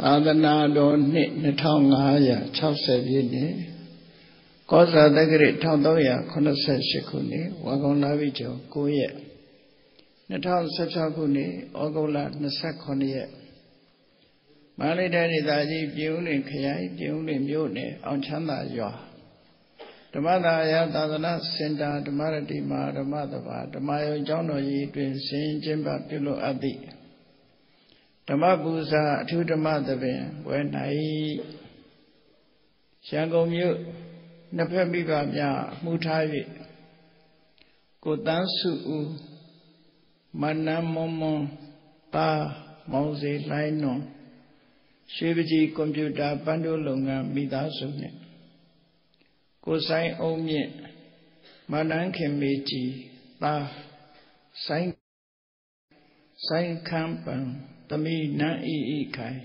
သာသနာတော်နှစ်2560ပြည့်နှစ်ကောဇာတက္ကရာ1388ခုနှစ်ဝါကောင်လပိကျော်9ရက်2016ခုနှစ်ဩဂုတ်လ29ရက်မန္တလေးတိုင်းဒေသကြီးပြည်ဦးလွင်ခရိုင်ပြည်ဦးလွင်မြို့နယ်အောင်ချမ်းသာရွာဓမ္မသာယသာသနာစင်တာဓမ္မရတိမဟာဓမ္မသဘာဓမ္မယုံကျောင်းတော်ကြီးတွင်ဆင်ကျင်းပပြုလုပ်အပ်သည့်ဓမ္မပူဇာအထူးဓမ္မသဘင်ဝဲ၌ရန်ကုန်မြို့နှစ်ဖက်မိဘများမှုထား၍ကိုတန်းစုဦးမနန်းမွန်မွန်ပါမောင်စီလိုင်းနွန်ရွှေပကြီးကွန်ပျူတာပန်းတိုးလုပ်ငန်းမိသားစုနှင့်ကိုဆိုင်အောင်မြင့်မနန်းခင်မေကြီးပါဆိုင်ခမ်းပံသမီးနန်းဤဤခိုင်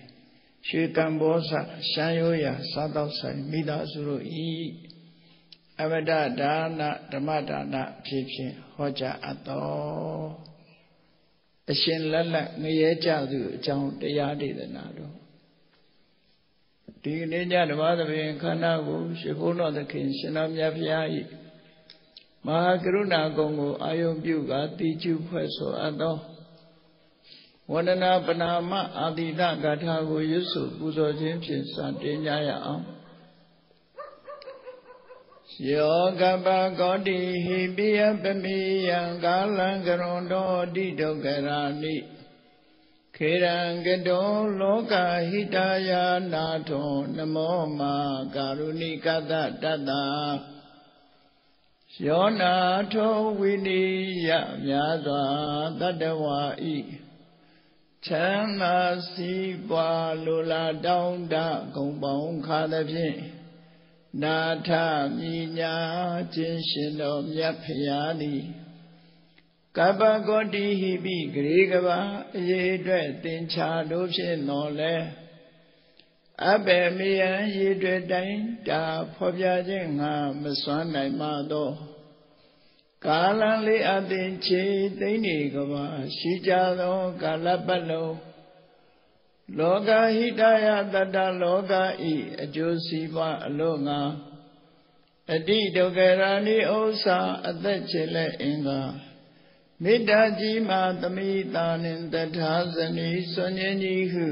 ရွှေကံဘောဇရှမ်းရိုးရာစားတော့ဆိုင်မိသားစုတို့ဤအဝဒဒါနဓမ္မဒါနဖြစ်ဖြင့်ဟောကြားအပ်တော်အရှင်လက်လက်ငရဲကြသူအကြောင်းတရားဒေသနာတော်ဒီနေ့ညဓမ္မသဘင်ခန္ဓာကိုရှင်ဘုန်းတော်သခင်ရှင်တော်မြတ်ဖရာ၏မဟာကရုဏာကုံကိုအာယုံပြုကာတိကျုဖွဲ့ဆိုအပ်သောဝန္ဒနာပနာမအာတိတဂါထာကိုရွတ်ဆိုပူဇော်ခြင်းဖြင့်စတင်ကြရအောင်ယောကပကောတိဟိပိယပမိယံကာလံကရွန်တောတိဒုက္ခရာနိခေရံကတောလောကဟိတယာနာထောနမောမာကာရုဏိကတတတ္တယောနာထောဝိနိယမြာစွာတတ္တဝါဤချမ်းသာစီးပွားလိုလားတောင်းတဂုံပေါင်းခါသဖြင့်နာထမိညာခြင်းရှင်တော်မြတ်ဖရာသည်ကပ္ပကောတိဟိပိဂရေကဘာအရေးအတွက်သင်္ချာတို့ဖြင့်တော်လဲအဘယ်မေယံရေတွေ့တိုင်းတာဖော်ပြခြင်းငါမစွမ်းနိုင်မှသောကာလံလေးအသင်ချေသိမ့်နေကဘာရှိကြသောကာလပတ်လုံးလောကဟိတယတတ္တလောကဤအကျိုးစီးပွားအလို့ငါအတိဒုက္ခရာနိဥ္စာအသက်ချေလက်အင်္ဂါမေတ္တာကြီးမှသမိတာနှင့်တထာဇနီစွန်ញင်းကြီးဟု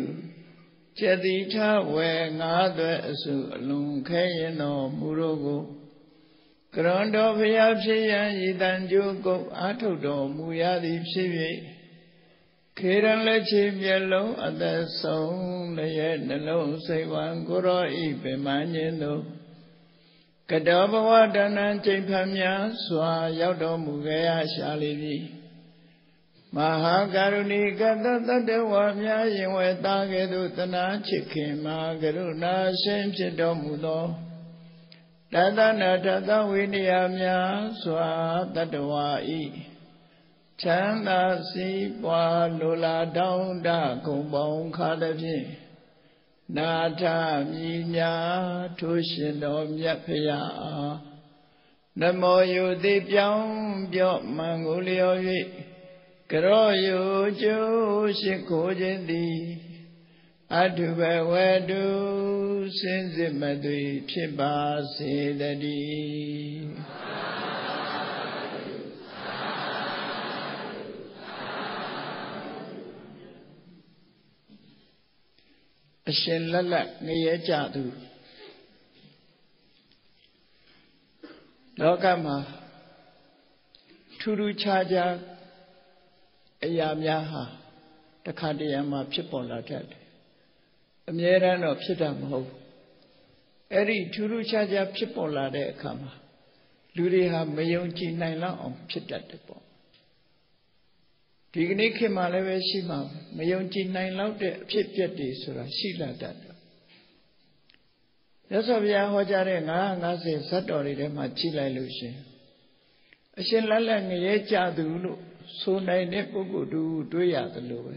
ကျက်တိထဝဲငါးသွဲအစုအလုံးခဲရင်တော်မူတို့ကိုကရွန်တော်ဘုရားဖြစ်ရန်ဤတန်ကျိုးကုတ်အာထုတ်တော်မူရသည်ဖြစ်၍ခေရန်လက်ချေမျက်လုံးအသက်ဆုံးလည်းရဲ့နှလုံးစိတ်ဝံကိုရောဤပင်မညင်းတို့ကတောဘဝတဏ္ဏချိန်ဖန်များစွာရောက်တော်မူခဲ့ရရှာလိပြီမဟာကရုဏီကတတ္တဝါများရင်ဝဲသားကဲ့သို့တနာချစ်ခင်မဟာကရုဏာရှင်ဖြစ်တော်မူသောတသနာတသဝိနည်းများစွာတတ္တဝါဤချမ်းသာစီးပွားလိုလားတောင်းတဂုံပေါင်းခါသဖြင့်နာထမြညာထိုးရှင်တော်မြတ်ဖရာနမောယုတိပြောင်းပြော့မှန်ကိုလျော်၍ကရောယုကျိုးရှိခိုးခြင်းသည်အထုဘဝတုစင်စစ်မသွေဖြစ်ပါစေတည်းအရှင်လက်လက်ငရဲကြသူလောကမှာထူးထူးခြားခြားအရာများဟာတခါတရံမှာဖြစ်ပေါ်လာတတ်တယ်အမြဲတမ်းတော့ဖြစ်တာမဟုတ်ဘူးအဲ့ဒီထူးထူးခြားခြားဖြစ်ပေါ်လာတဲ့အခါမှာလူတွေဟာမယုံကြည်နိုင်လောက်အောင်ဖြစ်တတ်တယ်ပေါ့ဒီကနေ့ခေတ်မှာလည်းပဲရှိမှာမယုံကြည်နိုင်လောက်တဲ့အဖြစ်အပျက်တွေဆိုတာရှိလာတတ်တယ်ရသော်ဘုရားဟောကြားတဲ့950ဇတ်တော်တွေထဲမှာကြည့်လိုက်လို့ရှင်အရှင်လက်လက်ငရဲကြသူလို့ဆိုနိုင်တဲ့ပုဂ္ဂိုလ်တူတွေ့ရသလိုပဲ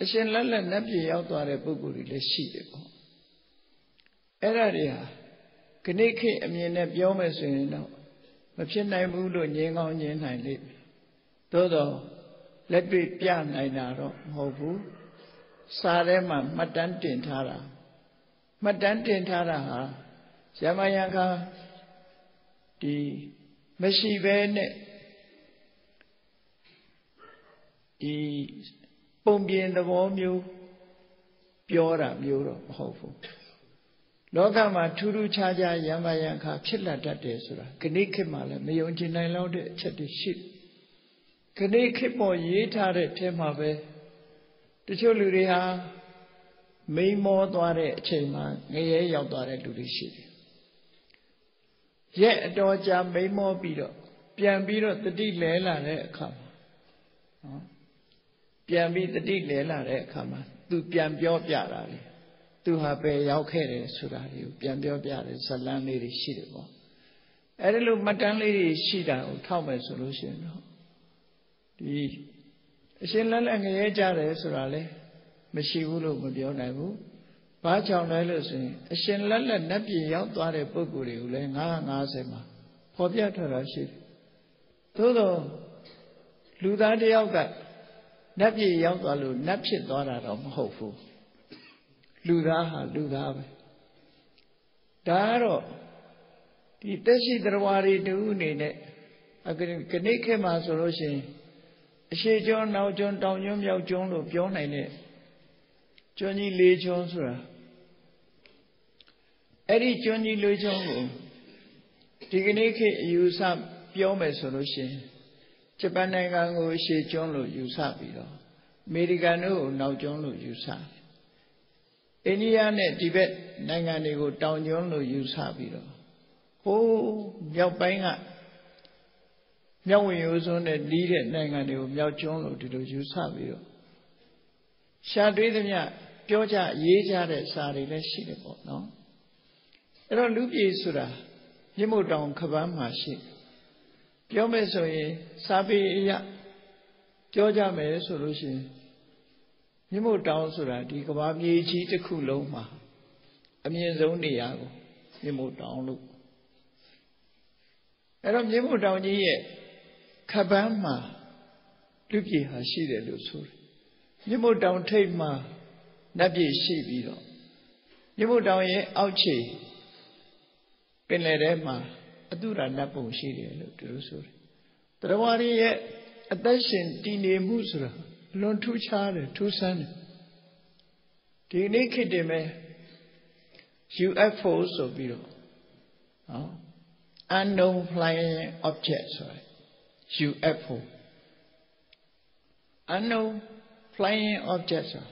အရှင်လက်လက်နတ်ပြည်ရောက်သွားတဲ့ပုဂ္ဂိုလ်တွေလည်းရှိတယ်ပေါ့အဲ့ဒါတွေဟာခဏခေတ်အမြင်နဲ့ပြောမယ်ဆိုရင်တော့မဖြစ်နိုင်ဘူးလို့ငြင်းကောင်းငြင်းနိုင်လိမ့်မယ်သို့တော့လက်တွေ့ပြနိုင်တာတော့မဟုတ်ဘူး စာထဲမှာမှတ်တမ်းတင်ထားတာမှတ်တမ်းတင်ထားတာဟာယမယံခါဒီမရှိဘဲနဲ့ဒီပုံပြင်သဘောမျိုးပြောတာမျိုးတော့မဟုတ်ဘူးလောကမှာထူးထူးခြားခြားယမယံခါဖြစ်လာတတ်တယ်ဆိုတာခဏခေတ်မှာလည်းမယုံကြည်နိုင်လောက်တဲ့အချက်တွေရှိခဏခေတ်ပေါ်ရေးထားတဲ့ထဲမှာပဲတချို့လူတွေဟာမိန်မောသွားတဲ့အချိန်မှာငရဲရောက်သွားတဲ့လူတွေရှိတယ်ရဲ့အတော်ကြာမိန်မောပြီးတော့ပြန်ပြီးတော့တတိလဲလာတဲ့အခါမှာနော်ပြန်ပြီးတတိလဲလာတဲ့အခါမှာသူပြန်ပြောပြတာလေသူဟာပဲရောက်ခဲ့တယ်ဆိုတာကိုပြန်ပြောပြတယ်ဇလန်းလေးတွေရှိတယ်ပေါ့အဲ့ဒီလိုမှတ်တမ်းလေးတွေရှိတာကိုထောက်မယ်ဆိုလို့ရှိရင်တော့ဒီအရှင်လက်လက်ငရဲကြတယ်ဆိုတာလေမရှိဘူးလို့မပြောနိုင်ဘူးဘာကြောင့်လဲလို့ဆိုရင်အရှင်လက်လက်နတ်ပြည်ရောက်သွားတဲ့ပုဂ္ဂိုလ်တွေကိုလည်း950မှာဖော်ပြထားတာရှိတယ်သို့တော့လူသားတယောက်ကနတ်ပြည်ရောက်သွားလို့နတ်ဖြစ်သွားတာတော့မဟုတ်ဘူးလူသားဟာလူသားပဲဒါကတော့ဒီတက်ရှိတရားတွေတူအနေနဲ့ခဏခေတ်မှာဆိုလို့ရှိရင်အရှိကျွန်းနောက်ကျွန်းတောင်ကျွန်းမြောက်ကျွန်းလို့ပြောနိုင်တဲ့ကျွန်းကြီး၄ကျွန်းဆိုတာအဲ့ဒီကျွန်းကြီး၄ကျွန်းကိုဒီကနေ့ခေတ်အယူဆပြောမယ်ဆိုလို့ရှိရင်ဂျပန်နိုင်ငံကိုအရှိကျွန်းလို့ယူဆပြီးတော့အမေရိကန်တို့ကိုနောက်ကျွန်းလို့ယူဆအိန္ဒိယနဲ့ဒီဘက်နိုင်ငံတွေကိုတောင်ကျွန်းလို့ယူဆပြီးတော့ဟိုးမြောက်ပိုင်းကမြောက်ဝင်ရိုးစွန်းနဲ့နီးတဲ့နိုင်ငံတွေကိုမြောက်ကျွန်းလို့ဒီလိုယူဆပြီးတော့ရှားတွေးသမျှပြောကြရေးကြတဲ့စာတွေလည်းရှိတယ်ပေါ့နော်အဲ့တော့လူပြည်ဆိုတာမြင့်မို့တောင်ခပန်းမှာရှိပြောမယ်ဆိုရင်စာပေအရပြောကြမယ်ဆိုလို့ရှိရင်မြင့်မို့တောင်ဆိုတာဒီကဘာမြေကြီးတစ်ခုလုံးမှာအမြင့်ဆုံးနေရာကိုမြင့်မို့တောင်လို့အဲ့တော့မြင့်မို့တောင်ကြီးရဲ့ခပန်းမှာလူပြည်ဟာရှိတယ်လို့ဆိုတယ်မြင့်မို့တောင်ထိပ်မှာနတ်ပြည်ရှိပြီးတော့မြင့်မို့တောင်ရဲ့အောက်ခြေပင်လယ်ထဲမှာအတုရနတ်ပုံရှိတယ်လို့သူတို့ဆိုတယ်တရားဝါရီရဲ့အသက်ရှင်တည်နေမှုဆိုတာလွန်ထူးခြားတယ်ထူးဆန်းတယ်ဒီနေ့ခေတ်တည်းမဲ့ UFO ဆိုပြီးတော့နော် unknown flying object ဆိုရယ် UFO unknown flying object ဆို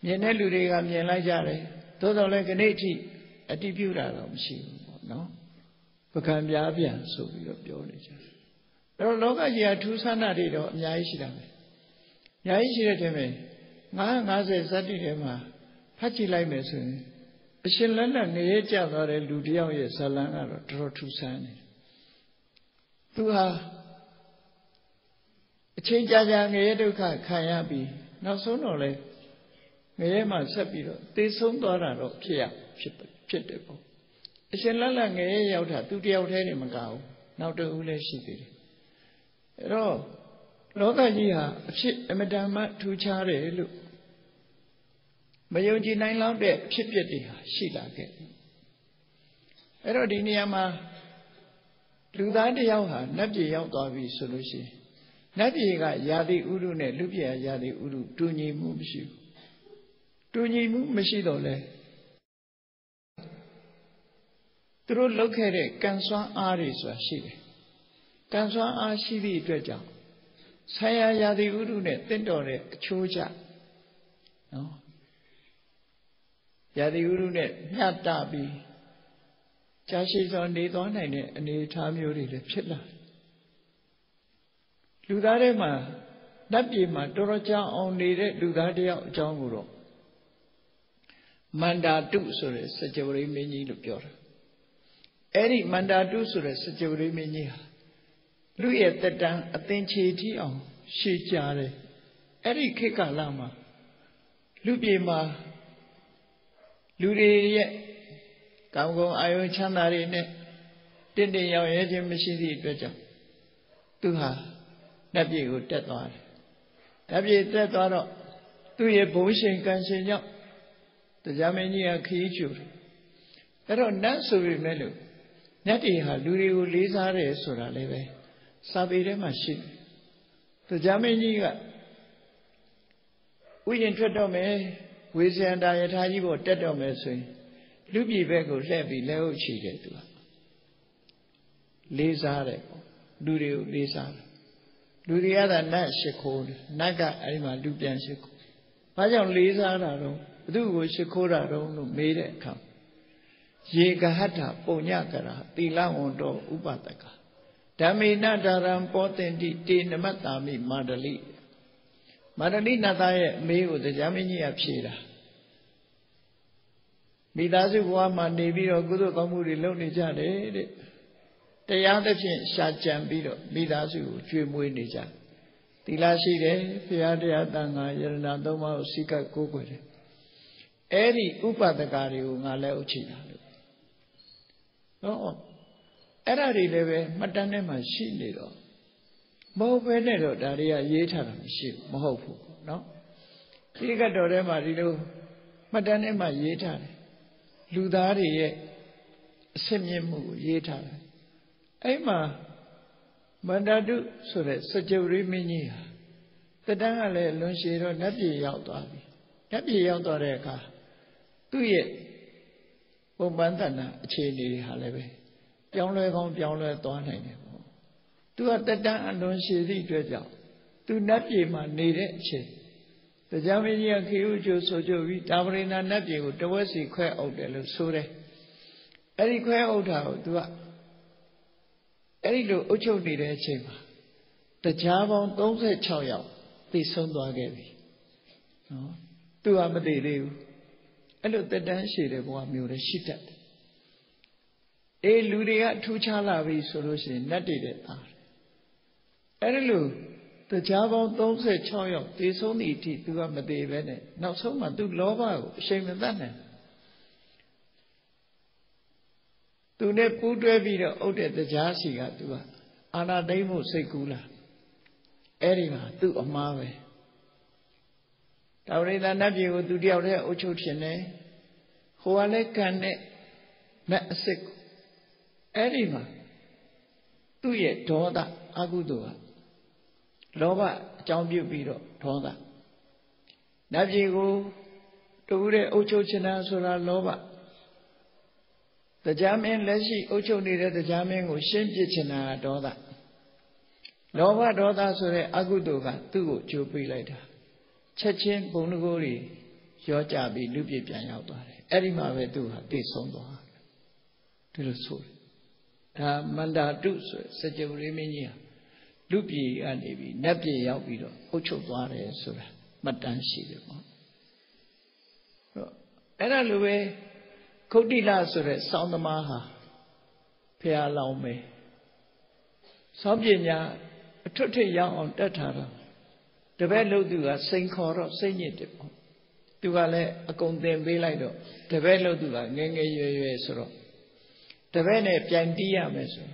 မြင်တဲ့လူတွေကမြင်လိုက်ကြတယ်သို့တော်လည်းခဏအထိအတိပြုတာတော့မရှိဘူးပေါ့နော်ပကံပြားပြန်ဆိုပြီးတော့ပြောနေကြတယ်အဲ့တော့လောကကြီးကထူးဆန်းတာတွေတော့အများကြီးရှိတာပဲအများကြီးရှိတဲ့ထဲမှာ950ဇတ်တိထဲမှာဖတ်ကြည့်လိုက်မယ်ဆိုရင်အရှင်လက်လက်ငရဲကျသွားတဲ့လူတယောက်ရဲ့ဇာလံကတော့တော်တော်ထူးဆန်းတယ်သူဟာအချိန်ကြာကြာငရဲဒုက္ခခံရပြီးနောက်ဆုံးတော့လေငရဲမှာဆက်ပြီးတော့သေဆုံးသွားတာတော့ဖြစ်တယ်ပေါ့အရှင်လက်လက်ငရဲရောက်တာသူတယောက်တည်းနေမကဘူးနောက်တစ်ဦးလည်းရှိသေးတယ်အဲ့တော့လောကကြီးဟာအဖြစ်အမတန်မှထူးခြားတယ်လို့မယုံကြည်နိုင်လောက်တဲ့ဖြစ်ပျက်တွေဟာရှိလာခဲ့အဲ့တော့ဒီနေရာမှာလူသားတစ်ယောက်ဟာနတ်ပြည်ရောက်သွားပြီဆိုလို့ရှိရင်နတ်ပြည်ကယာတိဥရုနဲ့လူပြည်ကယာတိဥရုတူညီမှုမရှိဘူးတူညီမှုမရှိတော့လဲသူတို့လုပ်ခဲ့တဲ့ကံစွမ်းအားတွေဆိုတာရှိတယ်ကံစွမ်းအားရှိသည့်အတွက်ကြောင့်ဆရာယာတိဥရုနဲ့တင့်တော်တဲ့အချိုးကျနော်ယာတိဥရုနဲ့မျှတပြီးကြာရှည်စွာနေသွားနိုင်တဲ့အနေအထားမျိုးတွေလည်းဖြစ်လာလူသားတွေမှာနတ်ပြည်မှာတော်တော်ကြာအောင်နေတဲ့လူသားတယောက်အကြောင်းကိုတော့မန္တာတုဆိုတဲ့စကြဝဠာမင်းကြီးလို့ပြောတာအဲ့ဒီမန္တာတုဆိုတဲ့စကြဝဠာမင်းကြီးဟာလူရဲ့တက်တန်းအသင်္ချေထိအောင်ရှည်ကြတယ်အဲ့ဒီခေတ်ကာလမှာလူပြည်မှာလူတွေရဲ့ကောင်းကောင်းအာယုချမ်းသာတွေနဲ့တင့်တယ်ရောက်ရဲခြင်းမရှိသည့်အတွက်ကြောင့်သူဟာနတ်ပြည်ကိုတက်သွားတယ်နတ်ပြည်တက်သွားတော့ သူ့ရဲ့ဘုံရှင်ကံရှင်ကြောင့်တရားမင်းကြီးကခရီးကျူတယ်အဲ့တော့နတ်ဆိုပေမဲ့လို့နတ်တွေဟာလူတွေကိုလေးစားတယ်ဆိုတာလည်းပဲစာပေထဲမှာရှိတယ်တရားမင်းကြီးကဥယျာဉ်ထွက်တော့မယ်ဝေဇယန္တာယထာကြီးပေါ်တက်တော့မယ်ဆိုရင်လူပြည်ဘက်ကိုလှည့်ပြီးလက်ဟုတ်ချီတယ်သူကလေးစားတယ်ပေါ့လူတွေကိုလေးစားတယ်လူတွေကသာနတ်ရှိခိုးတယ်နတ်ကအဲ့ဒီမှာလူပြန်ရှိခိုးဘာကြောင့်လေးစားတာတော့ဘသူ့ကိုရှိခိုးတာတော့လို့မေးတဲ့အခါယေကဟတ္ထပုံညကရာသီလဝန္တောဥပဒကဓမ္မေနဒါရံပောတင်တိတေနမတ္တာမိမာဒလိမာဒလိနတ်သားရဲ့အမေကိုတရားမင်းကြီးကဖြေတာမိသားစုဘဝမှာနေပြီးတော့ကုသိုလ်ကောင်းမှုတွေလုပ်နေကြတယ်တဲ့တရားသဖြင့်ရှာကြံပြီးတော့မိသားစုကိုကျွေးမွေးနေကြသီလရှိတယ်ဘုရားတရားသံဃာယရဏသုံးပါးကိုစိတ်ကကိုးကွယ်တယ်အဲ့ဒီဥပဒကာတွေကိုငါလည်းအုပ်ချတာလို့နော်အဲ့ဒါတွေလည်းပဲမှတ်တမ်းထဲမှာရှိနေတော့မဟုတ်ပဲနဲ့တော့ဒါတွေကရေးထားတာမရှိဘူးမဟုတ်ဘူးနော်ဒီကတော်ထဲမှာဒီလိုမှတ်တမ်းထဲမှာရေးထားတယ်လူသားတွေရဲ့အစစ်မြင့်မှုကိုရေးထားတယ်အဲ့မှာမန္တတုဆိုတဲ့စကြဝဠာမင်းကြီးဟာတတန်းကလည်းလွန်ရှည်တော့နတ်ပြည်ရောက်သွားပြီနတ်ပြည်ရောက်သွားတဲ့အခါသူ့ရဲ့ပုံပန်းတဏ္ဍအခြေအနေတွေဟာလည်းပဲပြောင်းလဲကောင်းပြောင်းလဲသွားနိုင်တယ်ပေါ့သူကတတန်းအလွန်ရှည်သည့်အတွက်ကြောင့်သူနတ်ပြည်မှာနေတဲ့အချိန်တရားမင်းကြီးကခေဥကျိုးဆိုကြပြီးတာဝရိဏနတ်ပြည်ကိုတဝက်စီခွဲအုပ်တယ်လို့ဆိုတယ်အဲ့ဒီခွဲအုပ်တာကိုသူကအဲ့ဒီလိုအုပ်ချုပ်နေတဲ့အချိန်မှာတရားပေါင်း36ယောက်သိဆုံးသွားခဲ့ပြီနော်သူကမသိသေးဘူးအဲ့လိုတက်တန်းရှည်တဲ့ဘဝမျိုးလည်းရှိတတ်တယ်အေးလူတွေကထူးခြားလာပြီဆိုလို့ရှိရင်နတ်တွေတဲ့သားအဲ့ဒီလိုတရားပေါင်း36ယောက်သိဆုံးသည့်အထိသူကမသိပဲနဲ့နောက်ဆုံးမှသူလောဘကိုအရှိန်မတတ်နိုင်သူနဲ့ပူးတွဲပြီးတော့အုပ်တဲ့တရားစီကသူကအာနာသိမ့်မှုစိတ်ကူးလာအဲ့ဒီမှာသူ့အမားပဲတာဝရိဏနတ်ပြည်ကိုသူတယောက်တည်းအုပ်ချုပ်ခြင်းနဲ့ဟိုကလည်းကံနဲ့နတ်အစ်စ်အဲ့ဒီမှာသူ့ရဲ့ဒေါသအကုသိုလ်ကလောဘအကြောင်းပြုပြီးတော့ဒေါသနတ်ပြည်ကိုတူတဲ့အုပ်ချုပ်ခြင်းတာဆိုတာလောဘတရားမင်းလက်ရှိအုပ်ချုပ်နေတဲ့တရားမင်းကိုရှင်းပြချင်တာကဒေါသလောဘဒေါသဆိုတဲ့အကုသိုလ်ကသူ့ကိုကြိုးပေးလိုက်တာချက်ချင်းဘုံတကိုးတွေရောကြပြီးလူပြပြန်ရောက်သွားတယ်အဲ့ဒီမှာပဲသူဟာသိဆုံးသွားတယ်ဒီလိုဆိုတယ်ဒါမန္တာတုဆိုစကြဝဠာမင်းကြီးဟာလူပြည်ကနေပြီးနတ်ပြည်ရောက်ပြီးတော့အုပ်ချုပ်သွားတယ်ဆိုတာမှတ်တမ်းရှိတယ်ပေါ့အဲ့ဒါလိုပဲခုတ်တိလဆိုတဲ့စောင်းသမားဟာဖះလောင်းပဲစောင်းပညာအထွတ်ထိပ်ရောက်အောင်တတ်ထားတော့တပည့်လို့သူကစိန်ခေါ်တော့စိတ်ညစ်တယ်ပေါ့သူကလည်းအကုန်သင်ပေးလိုက်တော့တပည့်လို့သူကငယ်ငယ်ရွယ်ရွယ်ဆိုတော့တပည့်နဲ့ပြိုင်တီးရမယ်ဆို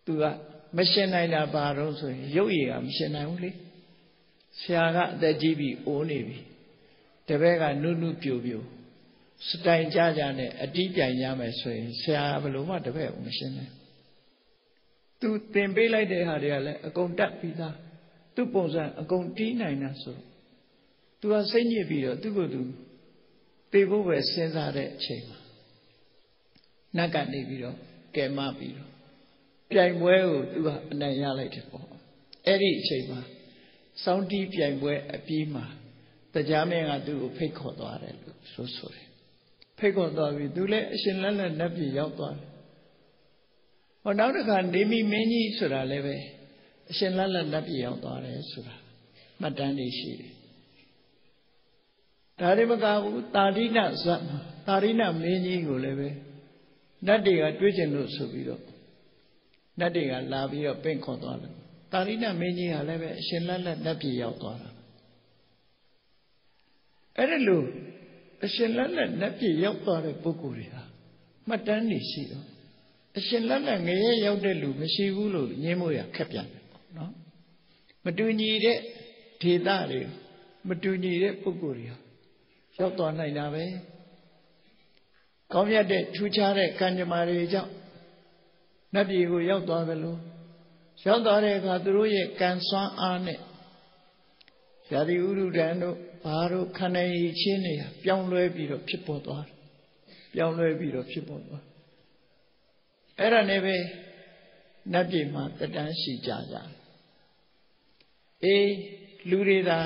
သူကမရှင်နိုင်တာဘာတော့ဆိုရင်ရုပ်ရည်ကမရှင်နိုင်ဘူးလေဆရာကအသက်ကြီးပြီးအိုးနေပြီတပည့်ကနုနုပြိုပြိုစတိုင်ကြကြနဲ့အတီးပြိုင်ရမယ်ဆိုရင်ဆရာဘယ်လိုမှတပည့်ကိုမရှင်းနိုင်သူသင်ပေးလိုက်တဲ့ဟာတွေကလည်းအကုန်တတ်ပြီးသားသူ့ပုံစံအကုန်တီးနိုင်တာဆိုသူကစိတ်ညစ်ပြီးတော့သူ့ကိုယ်သူသိဖို့ပဲစဉ်းစားတဲ့အချိန်မှာနတ်ကနေပြီးတော့ကယ်မပြီးတော့ပြိုင်ပွဲကိုသူကအနိုင်ရလိုက်တယ်ပေါ့အဲ့ဒီအချိန်မှာစောင်းတီးပြိုင်ပွဲအပြီးမှာတရားမင်းကသူ့ကိုဖိတ်ခေါ်သွားတယ်လို့ဆိုတယ်ဖိတ်ခေါ်သွားပြီသူလည်းအရှင်လက်လက်နတ်ပြည်ရောက်သွားတယ်ဟောနောက်တစ်ခါနေမီမင်းကြီးဆိုတာလည်းပဲအရှင်လက်လက်နတ်ပြည်ရောက်သွားတယ်ဆိုတာမှတ်တမ်းတွေရှိတယ်ဒါတွေမကဘူးတာရိဏဇတ်တာရိဏမင်းကြီးကိုလည်းပဲနတ်တွေကတွေးကျင်လို့ဆိုပြီးတော့နတ်တွေကလာပြီးတော့ပင့်ခေါ်သွားတယ်တာရိဏမင်းကြီးကလည်းပဲအရှင်လက်လက်နတ်ပြည်ရောက်သွားတာအဲ့ဒါလို့အရှင်လက်လက်နတ်ပြည်ရောက်သွားတဲ့ပုဂ္ဂိုလ်တွေဟာမှတ်တမ်းနေရှိတော့အရှင်လက်လက်ငရဲရောက်တဲ့လူမရှိဘူးလို့ညင်းမို့ရခက်ပြန်တယ်ပေါ့နော်မတူညီတဲ့ဒေသတွေမ မတူညီတဲ့ပုဂ္ဂိုလ်တွေရောက်သွားနိုင်တာပဲကောင်းမြတ်တဲ့ထူးခြားတဲ့ကံကြမ္မာတွေကြောင့်နတ်ပြည်ကိုရောက်သွားသလိုရောက်သွားတဲ့အခါသူတို့ရဲ့ကံစွမ်းအားနဲ့ရာသီဥတုတန်တို့ဘာတို့ခန္ဓာရည်ချင်းတွေပြောင်းလဲပြီးတော့ဖြစ်ပေါ်သွားတယ်ပြောင်းလဲပြီးတော့ဖြစ်ပေါ်သွားအဲ့ဒါနဲ့ပဲနတ်ပြည်မှာတတန်းရှိကြကြအေးလူတွေသာ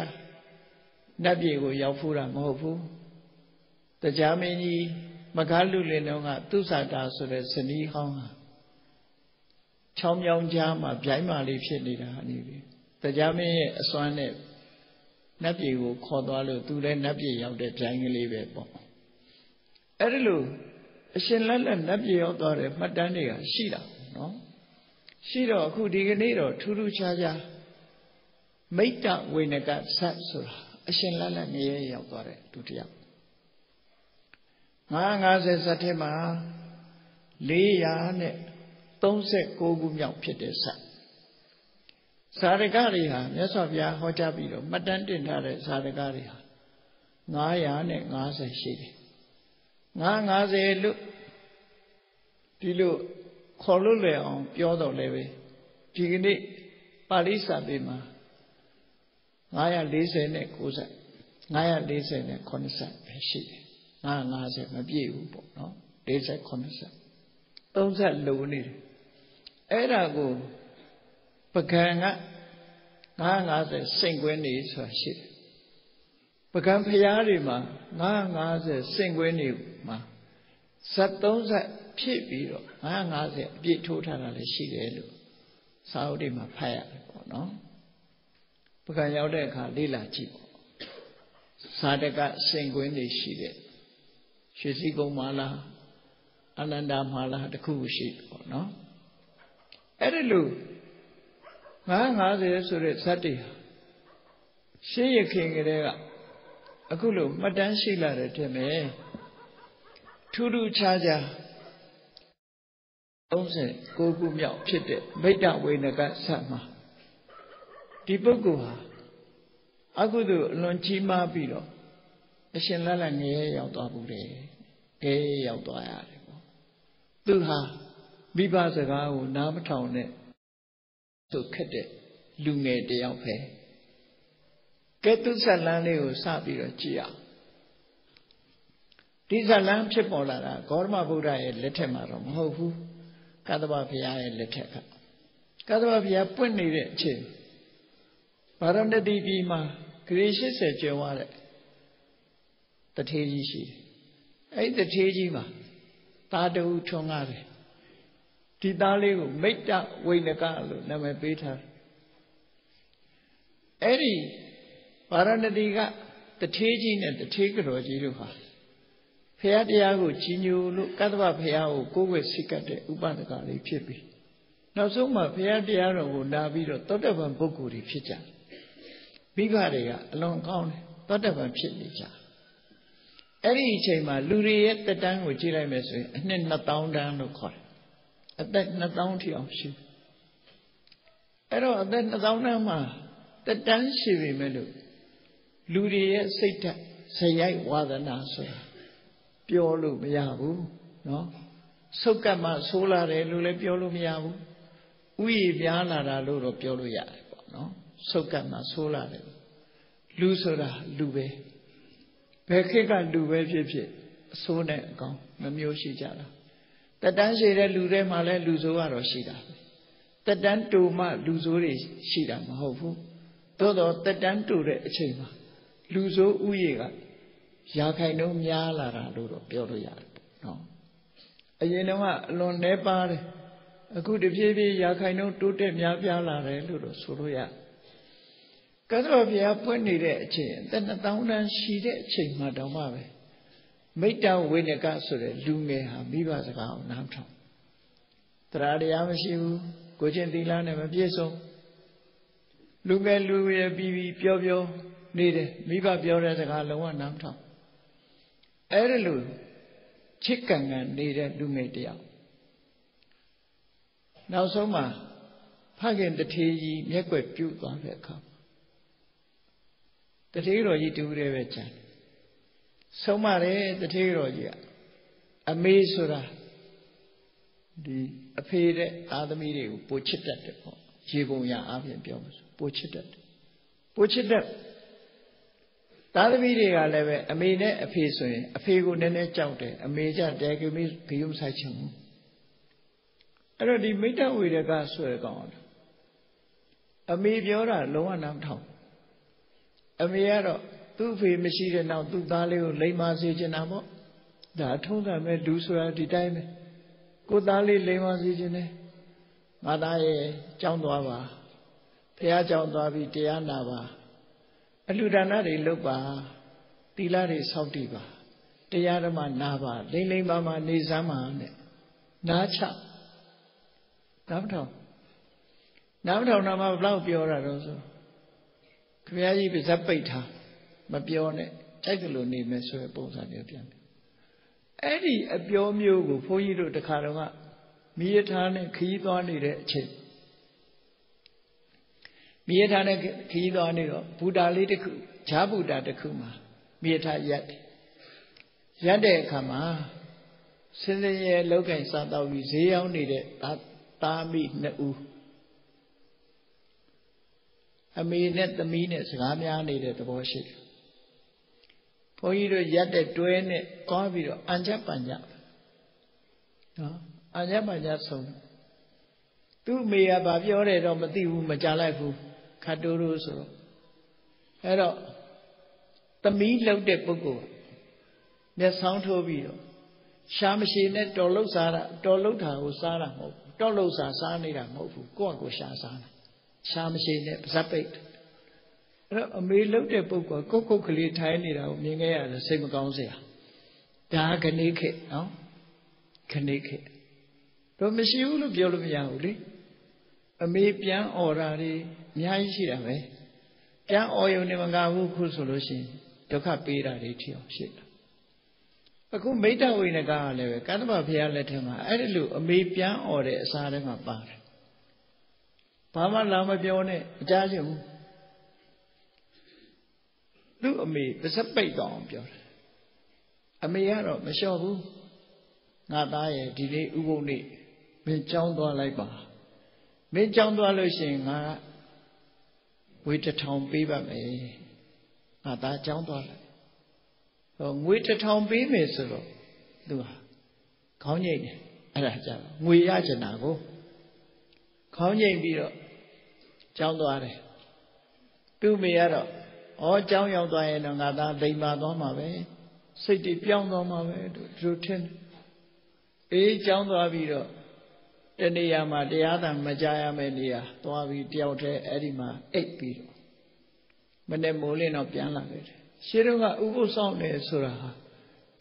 နတ်ပြည်ကိုရောက်ဖူးတာမဟုတ်ဘူးတရားမင်းကြီးမကားလူလင်တော်ကသူစတာဆိုတဲ့ဇနီးဟောင်းဟာချောင်းမြောင်းကြားမှာဗျိုင်းမာလေးဖြစ်နေတာနေပြီတရားမင်းရဲ့အစွမ်းနဲ့နတ်ပြည်ကိုခေါ်သွားလို့သူလည်းနတ်ပြည်ရောက်တဲ့ဗျိုင်းကလေးပဲပေါ့အဲ့ဒီလိုအရှင်လက်လက်နတ်ပြည်ရောက်သွားတဲ့မှတ်တမ်းတွေကရှိတာနော်ရှိတော့အခုဒီကနေ့တော့ထူးထူးခြားခြားမိတ္တဝိနကဇတ်ဆိုတာအရှင်လက်လက်ငရဲရောက်သွားတဲ့သူတယောက်950ဇတ်ထဲမှာ439ခုမြောက်ဖြစ်တဲ့ဇတ်ဇာတကတွေဟာမြတ်စွာဘုရားဟောကြားပြီးတော့မှတ်တမ်းတင်ထားတဲ့ဇာတကတွေဟာ950ရှိတယ်950လို့ဒီလိုခေါ်လို့လွယ်အောင်ပြောတော့လည်းပဲဒီကနေ့ပါဠိစာပေမှာ949ဇတ်949ဇတ်ပဲရှိတယ်950မပြည့်ဘူးပေါ့နော်49ဇတ်30လိုနေတယ်အဲ့ဒါကိုပကံက950စိန်ခွင်းနေဆိုတာရှိတယ်ပကံဖျားတွေမှာ950စိန်ခွင်းနေမှာဇတ်30ဇတ်ဖြည့်ပြီးတော့950အပြည့်ထိုးထားတာလည်းရှိတယ်လို့စာအုပ်တွေမှာဖတ်ရတယ်ပေါ့နော်ပကံရောက်တဲ့အခါလေ့လာကြည့်ပေါ့ဇာတကစိန်ခွင်းတွေရှိတဲ့ရွှေစည်းကုန်းမှာလားအနန္တမှာလားတခုရှိပေါ့နော်အဲ့ဒီလို950ဆိုတဲ့ဇတ်တွေရှေးရခင်ကတည်းကအခုလိုမှတ်တမ်းရှိလာတဲ့တဲ့မယ်ထူးထူးခြားခြား39ခုမြောက်ဖြစ်တဲ့မိတ္တဝိနကဇတ်မှာဒီပုဂ္ဂိုလ်ဟာအကုသိုလ်အလွန်ကြီးမားပြီးတော့အရှင်လက်လက်ငရဲရောက်သွားဘူးလေငရဲရောက်သွားရတယ်ပေါ့သူဟာမိဘစကားကိုနားမထောင်နဲ့ဆိုခက်တဲ့လူငယ်တယောက်ပဲကဲသူဇတ်လန်းလေးကိုစပြီးတော့ကြည့်အောင်ဒီဇတ်လန်းဖြစ်ပေါ်လာတာဂေါတမဗုဒ္ဓရဲ့လက်ထက်မှာတော့မဟုတ်ဘူးကသဗ္ဗဘုရားရဲ့လက်ထက်ကကသဗ္ဗဘုရားပွင့်နေတဲ့အချိန်ဗာရာဏသီပြည်မှာဂရေ80ကျော်သွားတဲ့တထေးကြီးရှိတယ်အဲ့ဒီတထေးကြီးမှာသားတူထွန်းကားတယ်ဒီသားလေးကိုမိတ္တဝိနကလို့နာမည်ပေးထားအဲ့ဒီဗာရာဏသီကတထေးကြီးနဲ့တထေးကတော်ကြီးတို့ဟာဖရာတရားကိုကြီးညိုလို့ကသဗ္ဗဘုရားကိုကိုးကွယ်စိတ်ကပ်တဲ့ဥပဒကလေးဖြစ်ပြီးနောက်ဆုံးမှာဘုရားတရားတော်ကိုနာပြီးတော့သောတပန်ပုဂ္ဂိုလ်တွေဖြစ်ကြမိဘတွေကအလွန်ကောင်းတယ်သောတပန်ဖြစ်နေကြအဲ့ဒီအချိန်မှာလူတွေရဲ့တက်တန်းကိုကြည့်လိုက်မယ်ဆိုရင်အနှစ်2000တန်းလို့ခေါ်တယ်အသက်2000ထိအောင်ရှိအဲ့တော့အသက်2000တန်းမှာတက်တန်းရှိပြီမဲ့လို့လူတွေရဲ့စိတ်ဓာတ်ဇယိုက်ဝါဒနာဆိုတာပြောလို့မရဘူးနော်ဆုတ်ကပ်မှဆိုးလာတယ်လို့လည်းပြောလို့မရဘူးဥယျာဉ်များလာတာလို့တော့ပြောလို့ရတယ်ပေါ့နော်ဆုတ်ကပ်မှဆိုးလာတယ်လူဆိုတာလူပဲဘယ်ခေတ်ကလူပဲဖြစ်ဖြစ်အဆိုးနဲ့အကောင်းနှမျိုးရှိကြတာတက်တန်းရှိတဲ့လူတွေမှာလည်းလူဆိုးကတော့ရှိတာတက်တန်းတူမှလူဆိုးတွေရှိတာမဟုတ်ဘူးသို့တော့တက်တန်းတူတဲ့အချိန်မှာလူဆိုးဥယျာဉ်ကရာခိုင်နှုန်းများလာတာလို့တော့ပြောလို့ရတယ်နော်အရင်တော့ကအလွန်နှဲပါတယ်အခုတဖြည်းဖြည်းရာခိုင်နှုန်းတိုးတက်များပြားလာတယ်လို့တော့ဆိုလို့ရတယ်ကသဗ္ဗဘုရားပွင့်နေတဲ့အချိန်အသက်2000တန်းရှိတဲ့အချိန်မှာတောင်မှပဲမိတ္တဝိနကဆိုတဲ့လူငယ်ဟာမိဘစကားကိုနားထောင်တရားတရားမရှိဘူးကိုချင်းသီလနဲ့မပြည့်စုံလူငယ်လူရယ်ပြီးပြောနေတယ်မိဘပြောတဲ့စကားလုံးဝနားထောင်အဲ့ဒါလို့ချစ်ကန်ကန်နေတဲ့လူငယ်တယောက်နောက်ဆုံးမှာဖခင်တထေးကြီးမျက်ွယ်ပြုတ်သွားတဲ့အခါ တထေးတော်ကြီးတူတယ်ပဲချမ်းဆုံးမတယ်တထေးတော်ကြီးကအမေဆိုတာဒီအဖေတဲ့သားသမီးတွေကိုပိုချစ်တတ်တယ်ပေါ့ရေပုံရအားဖြင့်ပြောမှာဆိုပိုချစ်တတ်တယ်ပိုချစ်တတ်သားသမီးတွေကလည်းပဲအမေနဲ့အဖေဆိုရင်အဖေကိုနည်းနည်းကြောက်တယ်အမေကြတဲကမိဂယုမဆိုင်ချင်ဘူးအဲ့တော့ဒီမိတ္တဝေဒကဆိုရကောင်အမေပြောတာလုံးဝနားမထောင်အမေကတော့သူ့အဖေမရှိတဲ့နောက်သူ့သားလေးကိုလိမ္မာစေချင်တာပေါ့ဒါထုံးစံပဲလူဆိုတာဒီတိုင်းပဲကိုသားလေးလိမ္မာစေချင်တယ်ငါသားရဲ့ကြောင်းသွားပါဘုရားကြောင်းသွားပြီးတရားနာပါအလှူဒါနတွေလုပ်ပါသီလတွေဆောက်တည်ပါတရားဓမ္မနာပါလိမ့်လိမ့်ပါမှနေစမ်းပါနဲ့နားချနားမထောင်နားမထောင်တော့မှဘလောက်ပြောတာတော့ဆိုခင်ဗျားကြီးပါဇက်ပိတ်ထားမပြောနဲ့ကြိုက်တယ်လို့နေမယ်ဆိုတဲ့ပုံစံမျိုးပြန်တယ်အဲ့ဒီအပြောမျိုးကိုဘုန်းကြီးတို့တခါတော့ကမိရထားနဲ့ခရီးသွားနေတဲ့အချိန်မိရထားနဲ့ခရီးသွားနေတော့ဘူတာလေးတစ်ခုဂျာဘူတာတစ်ခုမှာမိရထားရက်တဲ့အခါမှာစင်စင်ရဲ့လောက်ကင်စားတော့ပြီးဈေးရောက်နေတဲ့သားမိနှစ်ဦးအမေနဲ့သမီးနဲ့စကားများနေတဲ့သဘောရှိတယ်ဘုန်းကြီးတို့ရက်တဲ့တွဲနဲ့သွားပြီးတော့အံချက်ပန်ကြနော်အံချက်ပန်ကြဆုံးသူ့အမေကဘာပြောတယ်တော့မသိဘူးမကြားလိုက်ဘူးခတ်တိုးတိုးဆိုတော့အဲ့တော့သမီးလှုပ်တဲ့ပုဂ္ဂိုလ်မျက်စောင်းထိုးပြီးတော့ရှားမရှိနဲ့တော်လှုပ်စားတာတော်လှုပ်တာကိုစားတာမဟုတ်ဘူးတော်လှုပ်စားနေတာမဟုတ်ဘူးကိုယ့်အကိုရှားစားတာရှားမရှိနဲ့ပါဇက်ပိတ်အဲ့တော့အမေလှုပ်တဲ့ပုဂ္ဂိုလ်ကိုကလေးထိုင်နေတာကိုမြင်ခဲ့ရတယ်စိတ်မကောင်းစရာဒါခဏိခေနော်ခဏိခေတော့မရှိဘူးလို့ပြောလို့မရဘူးလေအမေပြန်អော်တာတွေအများကြီးရှိတာပဲပြန်អော်ရုံနဲ့မကဘူးခုဆိုလို့ရှိရင်ဒုက္ခပေးတာတွေထီအောင်ရှိတာအခုမိတ္တဝိနကကလည်းပဲကတ္တဗဘုရားလက်ထက်မှာအဲ့ဒီလိုအမေပြန်អော်တဲ့အစားထဲမှာပါတယ်ဘာမှလာမပြောနဲ့အကြချင်ဘူးသူ့အမေပါစက်ပိတ်တော့အောင်ပြောတယ်အမေကတော့မလျှော့ဘူးငါသားရဲ့ဒီနေ့ဥပုပ်နေ့မင်းကြောင်းသွားလိုက်ပါမင်းကြောင်းသွားလို့ရှိရင်ငါဝေ1000ပေးပါမယ်ငါသားကြောင်းသွားလိုက်ဟောငွေ1000ပေးမယ်ဆိုတော့သူဟာခေါင်းငိမ့်တယ်အဲ့ဒါကြတော့ငွေရချင်တာကိုခေါင်းငိမ့်ပြီးတော့ကြောင်းသွားတယ်သူ့မိကတော့ဩကြောင်းရောက်သွားရင်တော့ငါသားလိမ္မာသွားမှာပဲစိတ်တွေပြောင်းသွားမှာပဲသူထင်အေးကြောင်းသွားပြီးတော့တနေရာမှာတရားသာမကြားရမယ့်နေရာသွားပြီးတယောက်တည်းအဲ့ဒီမှာအိပ်ပြီးတော့မနေ့မိုးလင်းတော့ပြန်လာခဲ့တယ်ရှင်းတော့ကဥပုသ်ဆောင်နေဆိုတာဟာ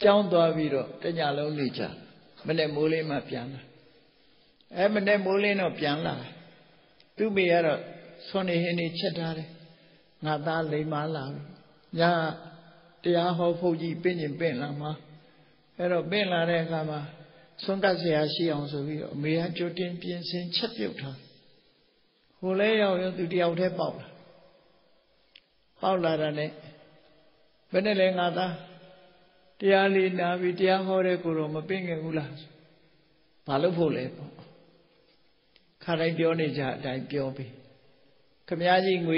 ကြောင်းသွားပြီးတော့တညလုံးနေကြမနေ့မိုးလင်းမှပြန်လာမနေ့မိုးလင်းတော့ပြန်လာသူ့မိကတော့ဆွန်နေဟင်းနေချက်ထားတယ်ငါသားလိမ္မာလာညတရားဟောဖို့ကြီးပင့်ကျင်ပင့်လာမှာအဲ့တော့ပင့်လာတဲ့အခါမှာဆွန့်ကပ်เสียရှိအောင်ဆိုပြီးတော့အမေကကြိုတင်ပြင်ဆင်ချက်ပြုတ်ထားဟိုလဲရောက်ရောသူတယောက်တည်းပေါက်လာတာနဲ့ဘယ်နဲ့လဲငါသားတရားလေးနာပြီးတရားဟောတဲ့ကိုတော့မပင့်ခဲ့ဘူးလားဘာလို့ဖို့လဲပေါ့ခါတိုင်းပြောနေကြအတိုင်းပြောပြီးခမည်းကြီးငွေ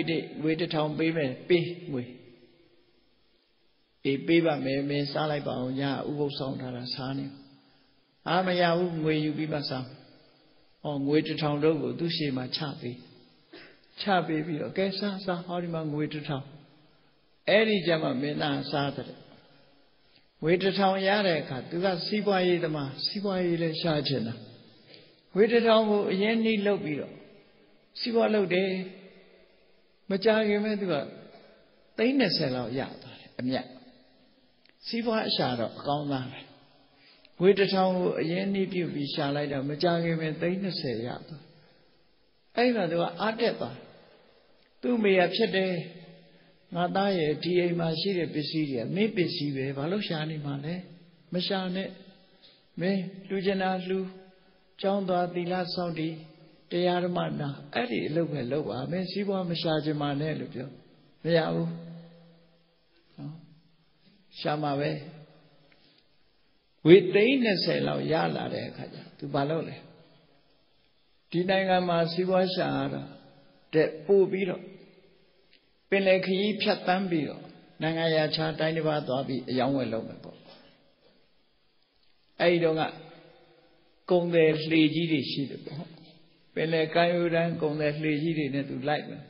1000ပေးမယ်ပေးငွေပေးပါမယ်မင်းစားလိုက်ပါအောင်ညာဥပုသ်ဆောင်ထားတာစားနေမရဘူးငွေယူပြီးမှစားငွေ1000တော့ကိုသူ့ရှေ့မှာချပေးပြီးတော့ကဲစားဟောဒီမှာငွေ1000အဲ့ဒီကျမှမင်းသားစားတဲ့ငွေ1000ရတဲ့အခါသူကစီးပွားရေးသမားစီးပွားရေးလည်းရှားချင်တာငွေ1000ကိုအရင်နှီးလုပ်ပြီးတော့စီးပွားလုပ်တယ်မကြခင်မဲ့သူက30လောက်ရသွားတယ်အမြတ်စီးပွားအရှာတော့အကောင်းသားပဲငွေ1000ကိုအရင်နှီးပြုတ်ပြီးရှာလိုက်တော့မကြခင်မဲ့30ရသွားအဲ့ဒါသူကအားတက်သွားသူ့မိရဖြစ်တယ်ငါသားရဲ့ဒီအိမ်မှာရှိတဲ့ပစ္စည်းတွေကမင်းပစ္စည်းပဲဘာလို့ရှာနေမှာလဲမရှာနဲ့မင်းလူကျင်တာလူကျောင်းသွားသီလစောင့်တည်တရားဓမ္မနာအဲ့ဒီအလုပ်ပဲလုပ်ပါမင်းစီးပွားမရှာချင်ပါနဲ့လို့ပြောမရဘူး Shamabe. With the innocent of Yala, to Balole. Dinanga Siwashara, the Pubiro. Peleki Piatambio, Nangaya Chataniva Dobi, a young Lobo. I don't know. Con the Lady Sheep. Pelekayuran con the Lady to like them.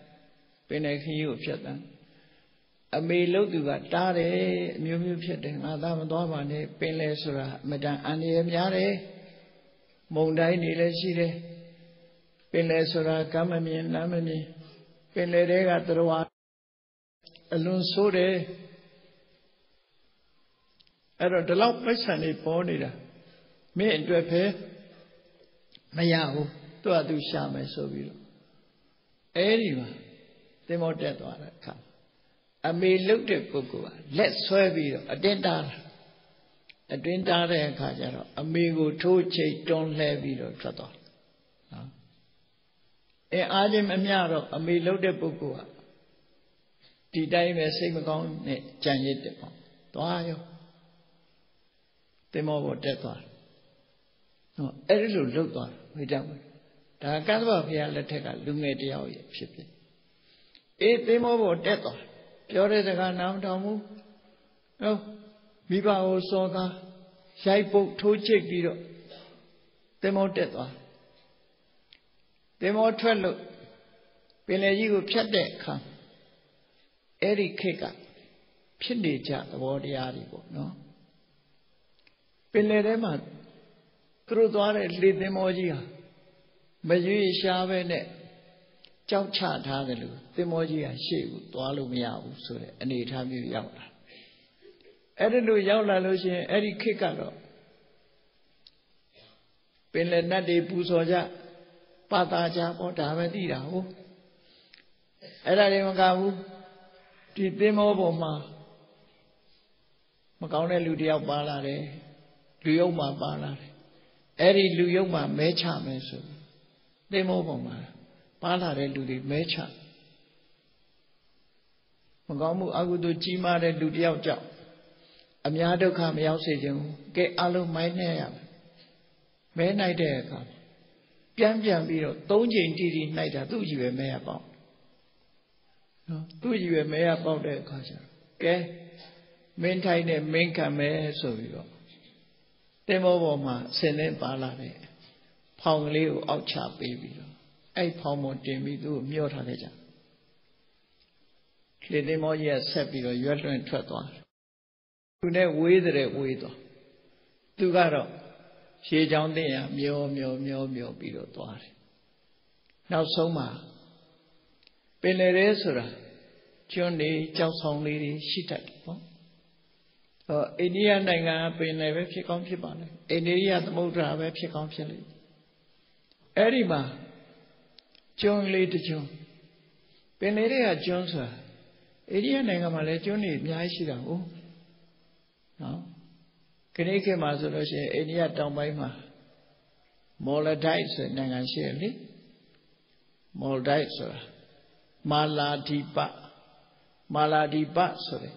Peleki of Chatan. A may look to that Tare, Mumu Piatan, Madame Domane, Pelesura, Madame Annie Yare, Mondai Nileside, Pelesura, Kamami, Namani, Pelerega Troa, Alun Sode. I don't allow person a pony. Me and Drepe Mayahu, to Adu Shame so will. Anyway, the more dead one come. I may look at Pukua. Let's swear you a dental. A dental and Kajaro. Amigo Toche don't let me or Trato. Adam Amiaro, a may look at Pukua. Did I may say McCon, Janet Depon? Doyo. The more dead one. No, every look on, we don't. The Canva here, let take a lumate out ship. Eight them over dead on. Pure the Ganam Tamu. No, Viva Osoga, Shaipo, Toche Giro. The more dead one. The more twelve. Pelagigo Piate come. Eric Keka. Pindicha, the body aribo, no? Pelerema. Through the lead the Mojia. Mayu Shavene. Chow chat Hagalu. The Mojia Shiv, Tualumia, so and it have you Yaula. Edilu Yaula Lucian, Eddie Kikaro. Pelenade Pusoja, Pataja, or Damadida. Edamagabu. Did them over ma Macone Ludia Balare, Luoma Balare. Eri Luyoma Mecha Meso. De Moboma. Palare Ludi Mecha. Magamu Agudu Chima de Ludia Job. Amiado come Yausejum. Get Alu Minea. May night there come. Piam Biro. Don't you night at 2 you may about. No, 2 you may about the culture. Okay? Maintain a main camera so you go. Demoma, Sene Balare, Pong Leo, Outcha baby. A Pomo Jimmy do Mutaja. Cledemo yes, Sepio, you are doing Traton. You never wither it with. Tugaro, she down there, Mio, Bido Dwar. Now, Soma Peneresura, Johnny, Johnson lady, she take. India Nanga been a very comfortable. India the motor have a comfortable. Erima John later John. Peneria Johnson. India Nanga Malajuni, Yashida. Oh, no. Kaneke Mazuroshe, India down by Ma. Mola dice and Nanga Shirley. Mol dice. Maladipa, sorry.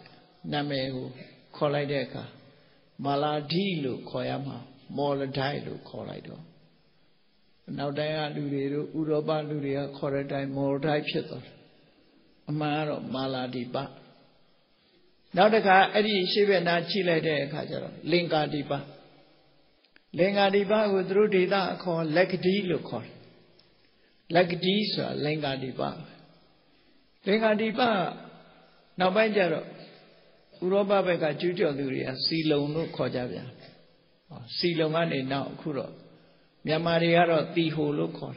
Namegu. Kolaideka Maladilu Koyama Moladilu Kolaido. Now they are Ludiru, Uroba Ludia, Koradai, Moldai Chetor Amaro Maladiba. Now the car Eddie Shivena Chile de Kajaro, Lingadiba. Lingadiba with Rudida called Lekdilu call. Lekdisa Lingadiba. Lingadiba now by Jaro. Uroba Beka Jujo Luria, Silo no Kojavia. Silo Mani now Kuro. Yamariaro Tiho look.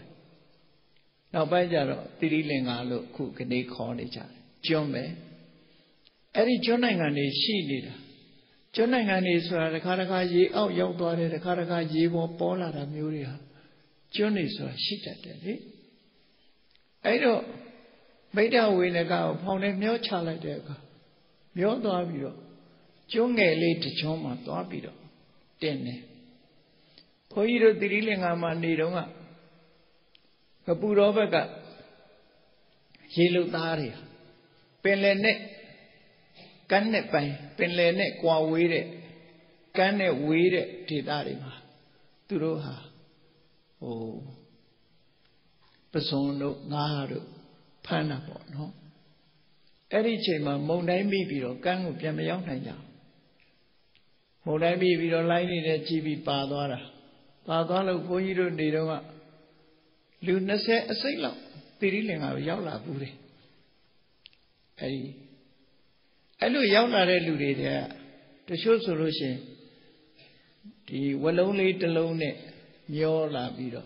Now by Jaro, Tirilinga look cook and they call each other. Jome. Eddie Jonangani, she did. Jonangani is the Karakaji out Yogore, the Karakaji, Pola, and Muria. John is a shit at it. I don't. Made our winner go upon a new child there. Yo Dobiro. Junge late Choma Dobiro. Denne. Poiro Dirilinga Mandidonga. Kapurovaka. Yellow Daria. Pelene. Can it by Penlene qua with it? Can it with it? Tidarima. Turoha. Oh. Persono Naharu. Panabo, no? Every chamber, Monday Bibiro, Gang of Yamayanga. Monday Bibiro lining at GB Padora. Padora, for you don't need over. Luna said a sailor, Piriling of Yala Buri. I know Yala Ludi there. The short solution. The well only the lone, Yola Bido.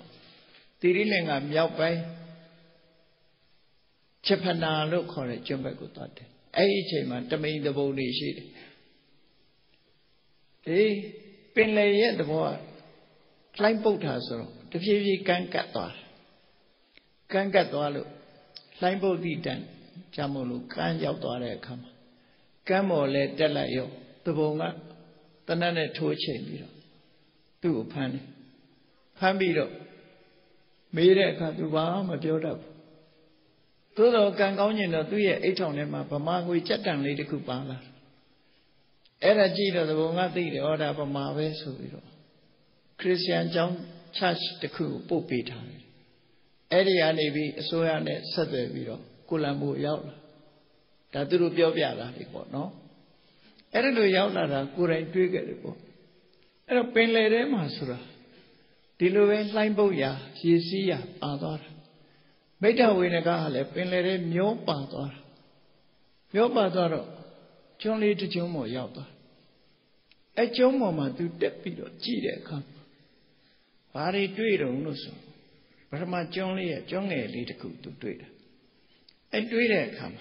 Piriling of Yaupai. Chapana look for it, Jumbagutate. Chema, to me the body sheet. Pinlay yet the boy. Climb boat has the few can cut off. Can cut all. Climb boat eaten. Jamulu can yaut or come. Come or let Delayo, the bonga, the nana to a chamber. Two penny. Pambido. Made a catuam a build up. Todo can go in a 2 year 8 on him, Pama, we chat down Lady Kupala. Era Gita the Bongati, the order of Mave Subido. Christian John Church the coup, Popita. Eddie Anibi, Soyane, Saturday, Kulamu Yaula. Taturu Biala, no? Erado Yaula, Kurai Trigger. Era Penlere Masura. Diluve Limboya, Yisia, Ador. Beta Winagale, Penlere, Mio Pator. Mio Patoro, John Lee to Jomo Yauta. A Jomo to Depido, Gide come. Pari Tweedo, no so. But my John Lee, John A. Little cook to Tweed. A Tweeder come.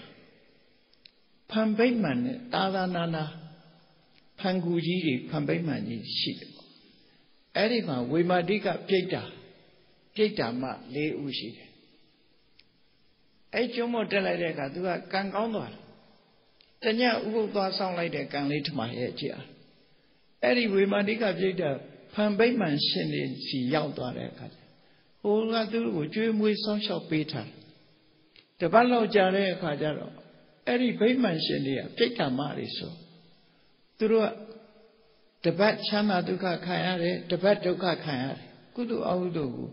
Pambayman, Tada Nana, Panguji, Pambayman is sheep. Edima, we madika Pita, Pita ma, Le Ushi. A Jomo Deladeka, do a Gangonda. Tanya Ugo sound like a can lead to my head here. Eddie, we madika Pita, Pambayman sending see Yauda. All I do with dream with social Peter. The Balo Jare Kajaro. Eddie Bayman sending Pita Mariso. Through the bad Chama Duka Kayare, the bad Duka Kayare. Kudu Audu.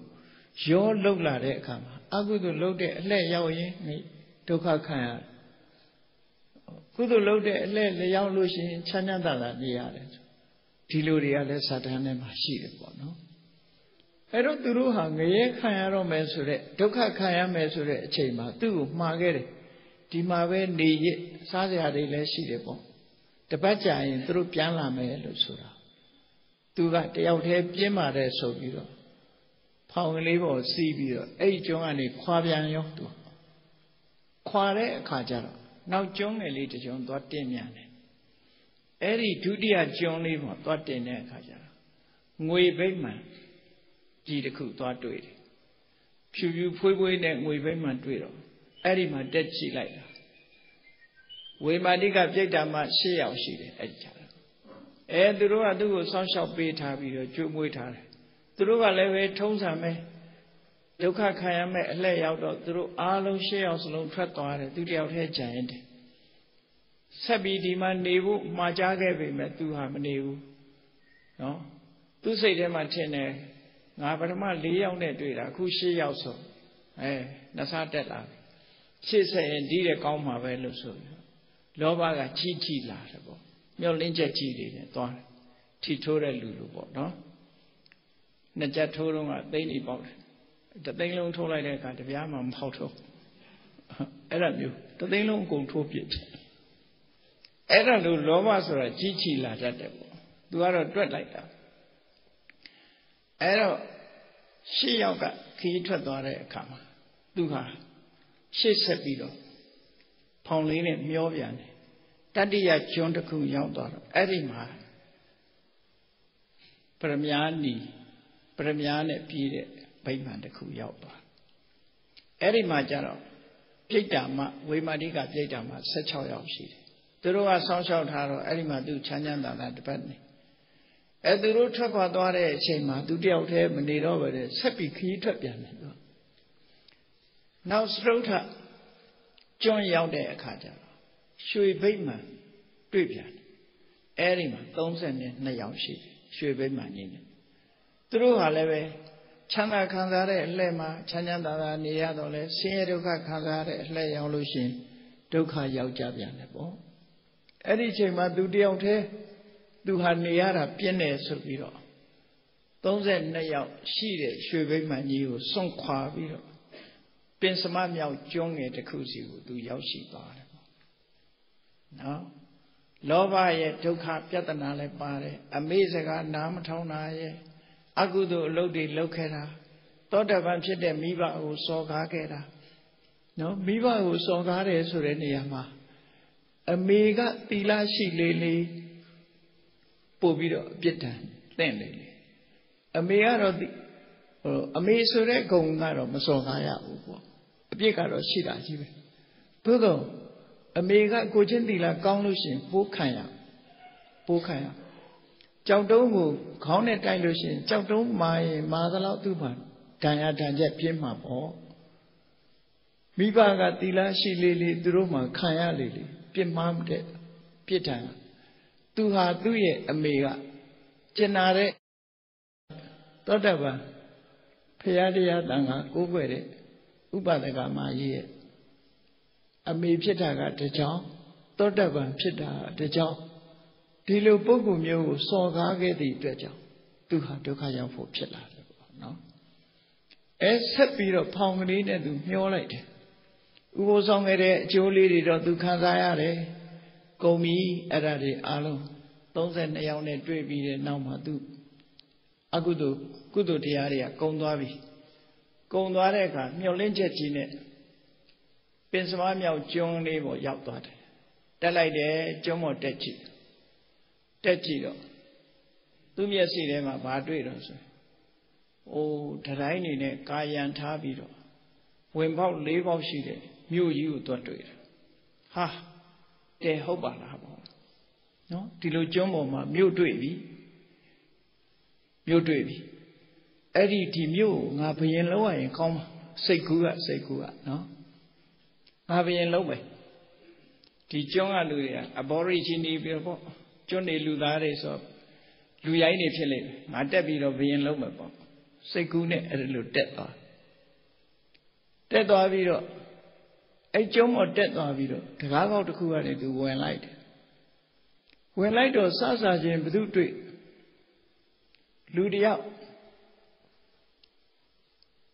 Your look like that come. I would load it, let Yaoye, Duka Kayare. Kudu load it, let the Yao Lucy, Chanadala, the others. Tiluria, let Satan and Mashid, no? I don't do hungry, Kayaro Mesure, Duka Kaya Mesure, Chema, do Margaret. Timave ni Sadia de Lesibo. The Baja in through Piana Melusura. Do that the out here Pima de Sobiro. Pound Livo, Sibio, A Joani, Quavian Yocto. Quare Kajaro. Now John Elite John Dotinian. Eri Judia John Livo, Dotinia Kajaro. Mui Bayman. Gideku to it. Should you put away that we Bayman Twiddle? Eddie my dead she like that. We might dig up Jada she out she at each other. And the road do some shall be tabby or Jum with her. The road leve tones are me. Duka Kayame lay out of the road, Arlo shells alone trapped on it, do the out head giant. Sabi demand nevu, Majagavi met to have a nevu. No? To say them at 10 Navarama lay on it, who she also. That's not that love. She said, indeed, a calm my value so. Lobaga chichi laughable. Your linja chili, Don. Titora Lulubo, no? Najatorunga, daily boat. The thing long told like that, the Yamam Pauto. Eran the thing long go to it. Eran Lovas or a chichi la that. Do I dread like that? Eran she yoga, Kitra Dore Kama. Do her. She said below. Pauline Miovian. Tadia John the Ku Yauda. Edima. Premiani. Premiane Pide. Bayman the Ku Yauda. Edima Jaro. Pitama. We Madiga Pitama. Such how you see. The Roa Social Taro. Edima do Chanyanda at the Penny. At the road truck or Dore Chema. Do the out here and need over the Seppi Key Trapian. Now, Strota, John Yaude Kaja, Shui Bateman, တွေ့ပြန်အဲ့ဒီမှာ32ယောက်ရှိတယ်ရွှေဘိမှန်ကြီးနဲ့သူတို့ဟာလည်းပဲချမ်းသာခံစားတဲ့အလှဲ့မှာချမ်းချမ်းသာသာနေရတော့လဲဆင်းရဲဒုက္ခခံစားတဲ့အလှဲ့ရောက်လို့ရှိရင်ဒုက္ခရောက်ကြပြန်တယ်ပေါ့အဲ့ဒီအချိန်မှာသူတယောက်တည်းသူဟာနေရတာပြင်းတယ်ဆိုပြီးတော့32ယောက်ရှိတဲ့ရွှေဘိမှန်ကြီးကိုစွန့်ခွာပြီးတော့ပင်စမမြောက်ကျွန်းငယ်တစ်ခုစီကိုသူရောက်ရှိသွားတယ်ပေါ့နော်လောဘရဲ့ဒုက္ခပြဿနာလည်းပါတယ်အမေစကားနားမထောင်တာရဲ့အကုသိုလ်အလုပ်တွေလုပ်ခဲ့တာသောတပန်ဖြစ်တဲ့မိဘကိုစော်ကားခဲ့တာနော်မိဘကိုစော်ကားတယ်ဆိုတဲ့နေရာမှာအမေကသီလရှိလေလေပို့ပြီးတော့အပြစ်ဒဏ်သင့်လေလေအမေကတော့အမေဆိုတဲ့ဂုဏ်ကတော့မစော်ကားရဘူးပေါ့အပြစ်ကတော့ရှိတာကြီးပဲသို့တော့အမေကကိုချင်းသီလကောင်းလို့ရှိရင်ပိုးခံရကြောက်တုံးကိုခေါင်းနဲ့တိုက်လို့ရှိရင်ကြောက်တုံးမာရင်မာသလောက်သူ့မှာဒဏ်ရာချက်ပြင်းမှာပေါ့မိဘကသီလရှိလေလေသူတို့မှခံရလေလေပြစ်မှားတဲ့ပြစ်ဒဏ်သူဟာသူ့ရဲ့အမေကကျင်နာတဲ့သောတပန်ဖရာတရားတန်ခါကိုးကွယ်တဲ့ဥပဒကမကြီးရဲ့အမေဖြစ်တာကတကြောင်သောတပန်ဖြစ်တာတကြောင်ဒီလိုပုဂ္ဂိုလ်မျိုးကိုစော်ကားခဲ့သည့်အတွက်ကြောင့်သူဟာဒုက္ခရောက်ဖို့ဖြစ်လာတယ်ပေါ့နော်ဆက်ပြီးတော့ဖောင်ကလေးနဲ့သူမျောလိုက်တယ်ဥပုသ်ဆောင်ခဲ့တဲ့အကျိုးလေးတွေတော့သူခံစားရတယ်ကုန်ပြီအဲ့ဒါတွေအားလုံး32ယောက်နဲ့တွေ့ပြီးတဲ့နောက်မှာသူအကုသိုလ်ကုသိုလ်တရားတွေကကုန်သွားပြီကုန်သွားတဲ့အခါမျောလင်းချက်ကြီးနဲ့ပင်စမမြောက်ကျွန်းလေးပေါ်ရောက်သွားတယ်တက်လိုက်တယ်ကျွန်းပေါ်တက်ကြည့်တော့သူ့မျက်စိထဲမှာဘာတွေ့တော့ဆိုတတိုင်းနေနဲ့ကာယံထားပြီးတော့ဝင်ပေါက်၄ပေါက်ရှိတဲ့မြို့ကြီးကိုသွားတွေ့တယ်ဟာတဲ့ဟုတ်ပါလားပေါ့နော်ဒီလိုကျွန်းပေါ်မှာမြို့တွေ့ပြီအဲ့ဒီမြို့ကိုငါဘယင်လုံးရရင်ကောင်းမှာစိတ်ကူးကနော်ငါဘယင်လုံးမယ်ဒီကျွန်းကလူတွေကအဘောရိချင်းနေပြီးတော့ကျွန်းနေလူသားတွေဆိုလူရိုင်းနေဖြစ်လိမ့်မယ်ငါတက်ပြီးတော့ဘယင်လုံးမယ်ပေါ့စိတ်ကူးနဲ့အဲ့လိုတက်သွားပြီးတော့အဲ့ကျွန်းပေါ်တက်သွားပြီးတော့တကားပေါက်တစ်ခုကနေသူဝင်လိုက်တော့စချင်းဘသူတွေ့လူတယောက်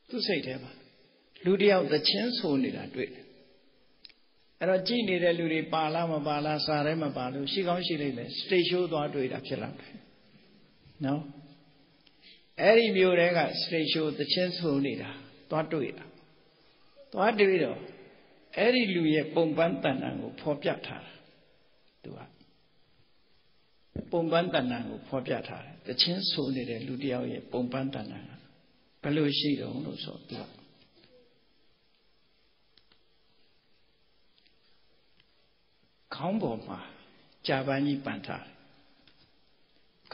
သူ့စိတ်ထဲမှာလူတယောက်သချင်းဆိုနေတာတွေ့တယ်အဲ့တော့ကြည်နေတဲ့လူတွေပါလားမပါလားစားထဲမပါလို့ရှိကောင်းရှိလိမ့်မယ်စတိတ်ရှိုးသွားတွေ့တာဖြစ်လာတယ်နော်အဲ့ဒီမျိုးတွေကစတိတ်ရှိုးသချင်းဆိုနေတာသွားတွေ့တော့အဲ့ဒီလူရဲ့ပုံပန်းတဏ္ဍာကိုဖော်ပြထားတာသူကပုံပန်းတဏ္ဍာကိုဖော်ပြထားတယ်သချင်းဆိုနေတဲ့လူတယောက်ရဲ့ပုံပန်းတဏ္ဍာဘယ်လိုရှိတုံးလို့ဆိုသူကခေါင်းပေါ်မှာကြာပန်းကြီးပန်ထားတယ်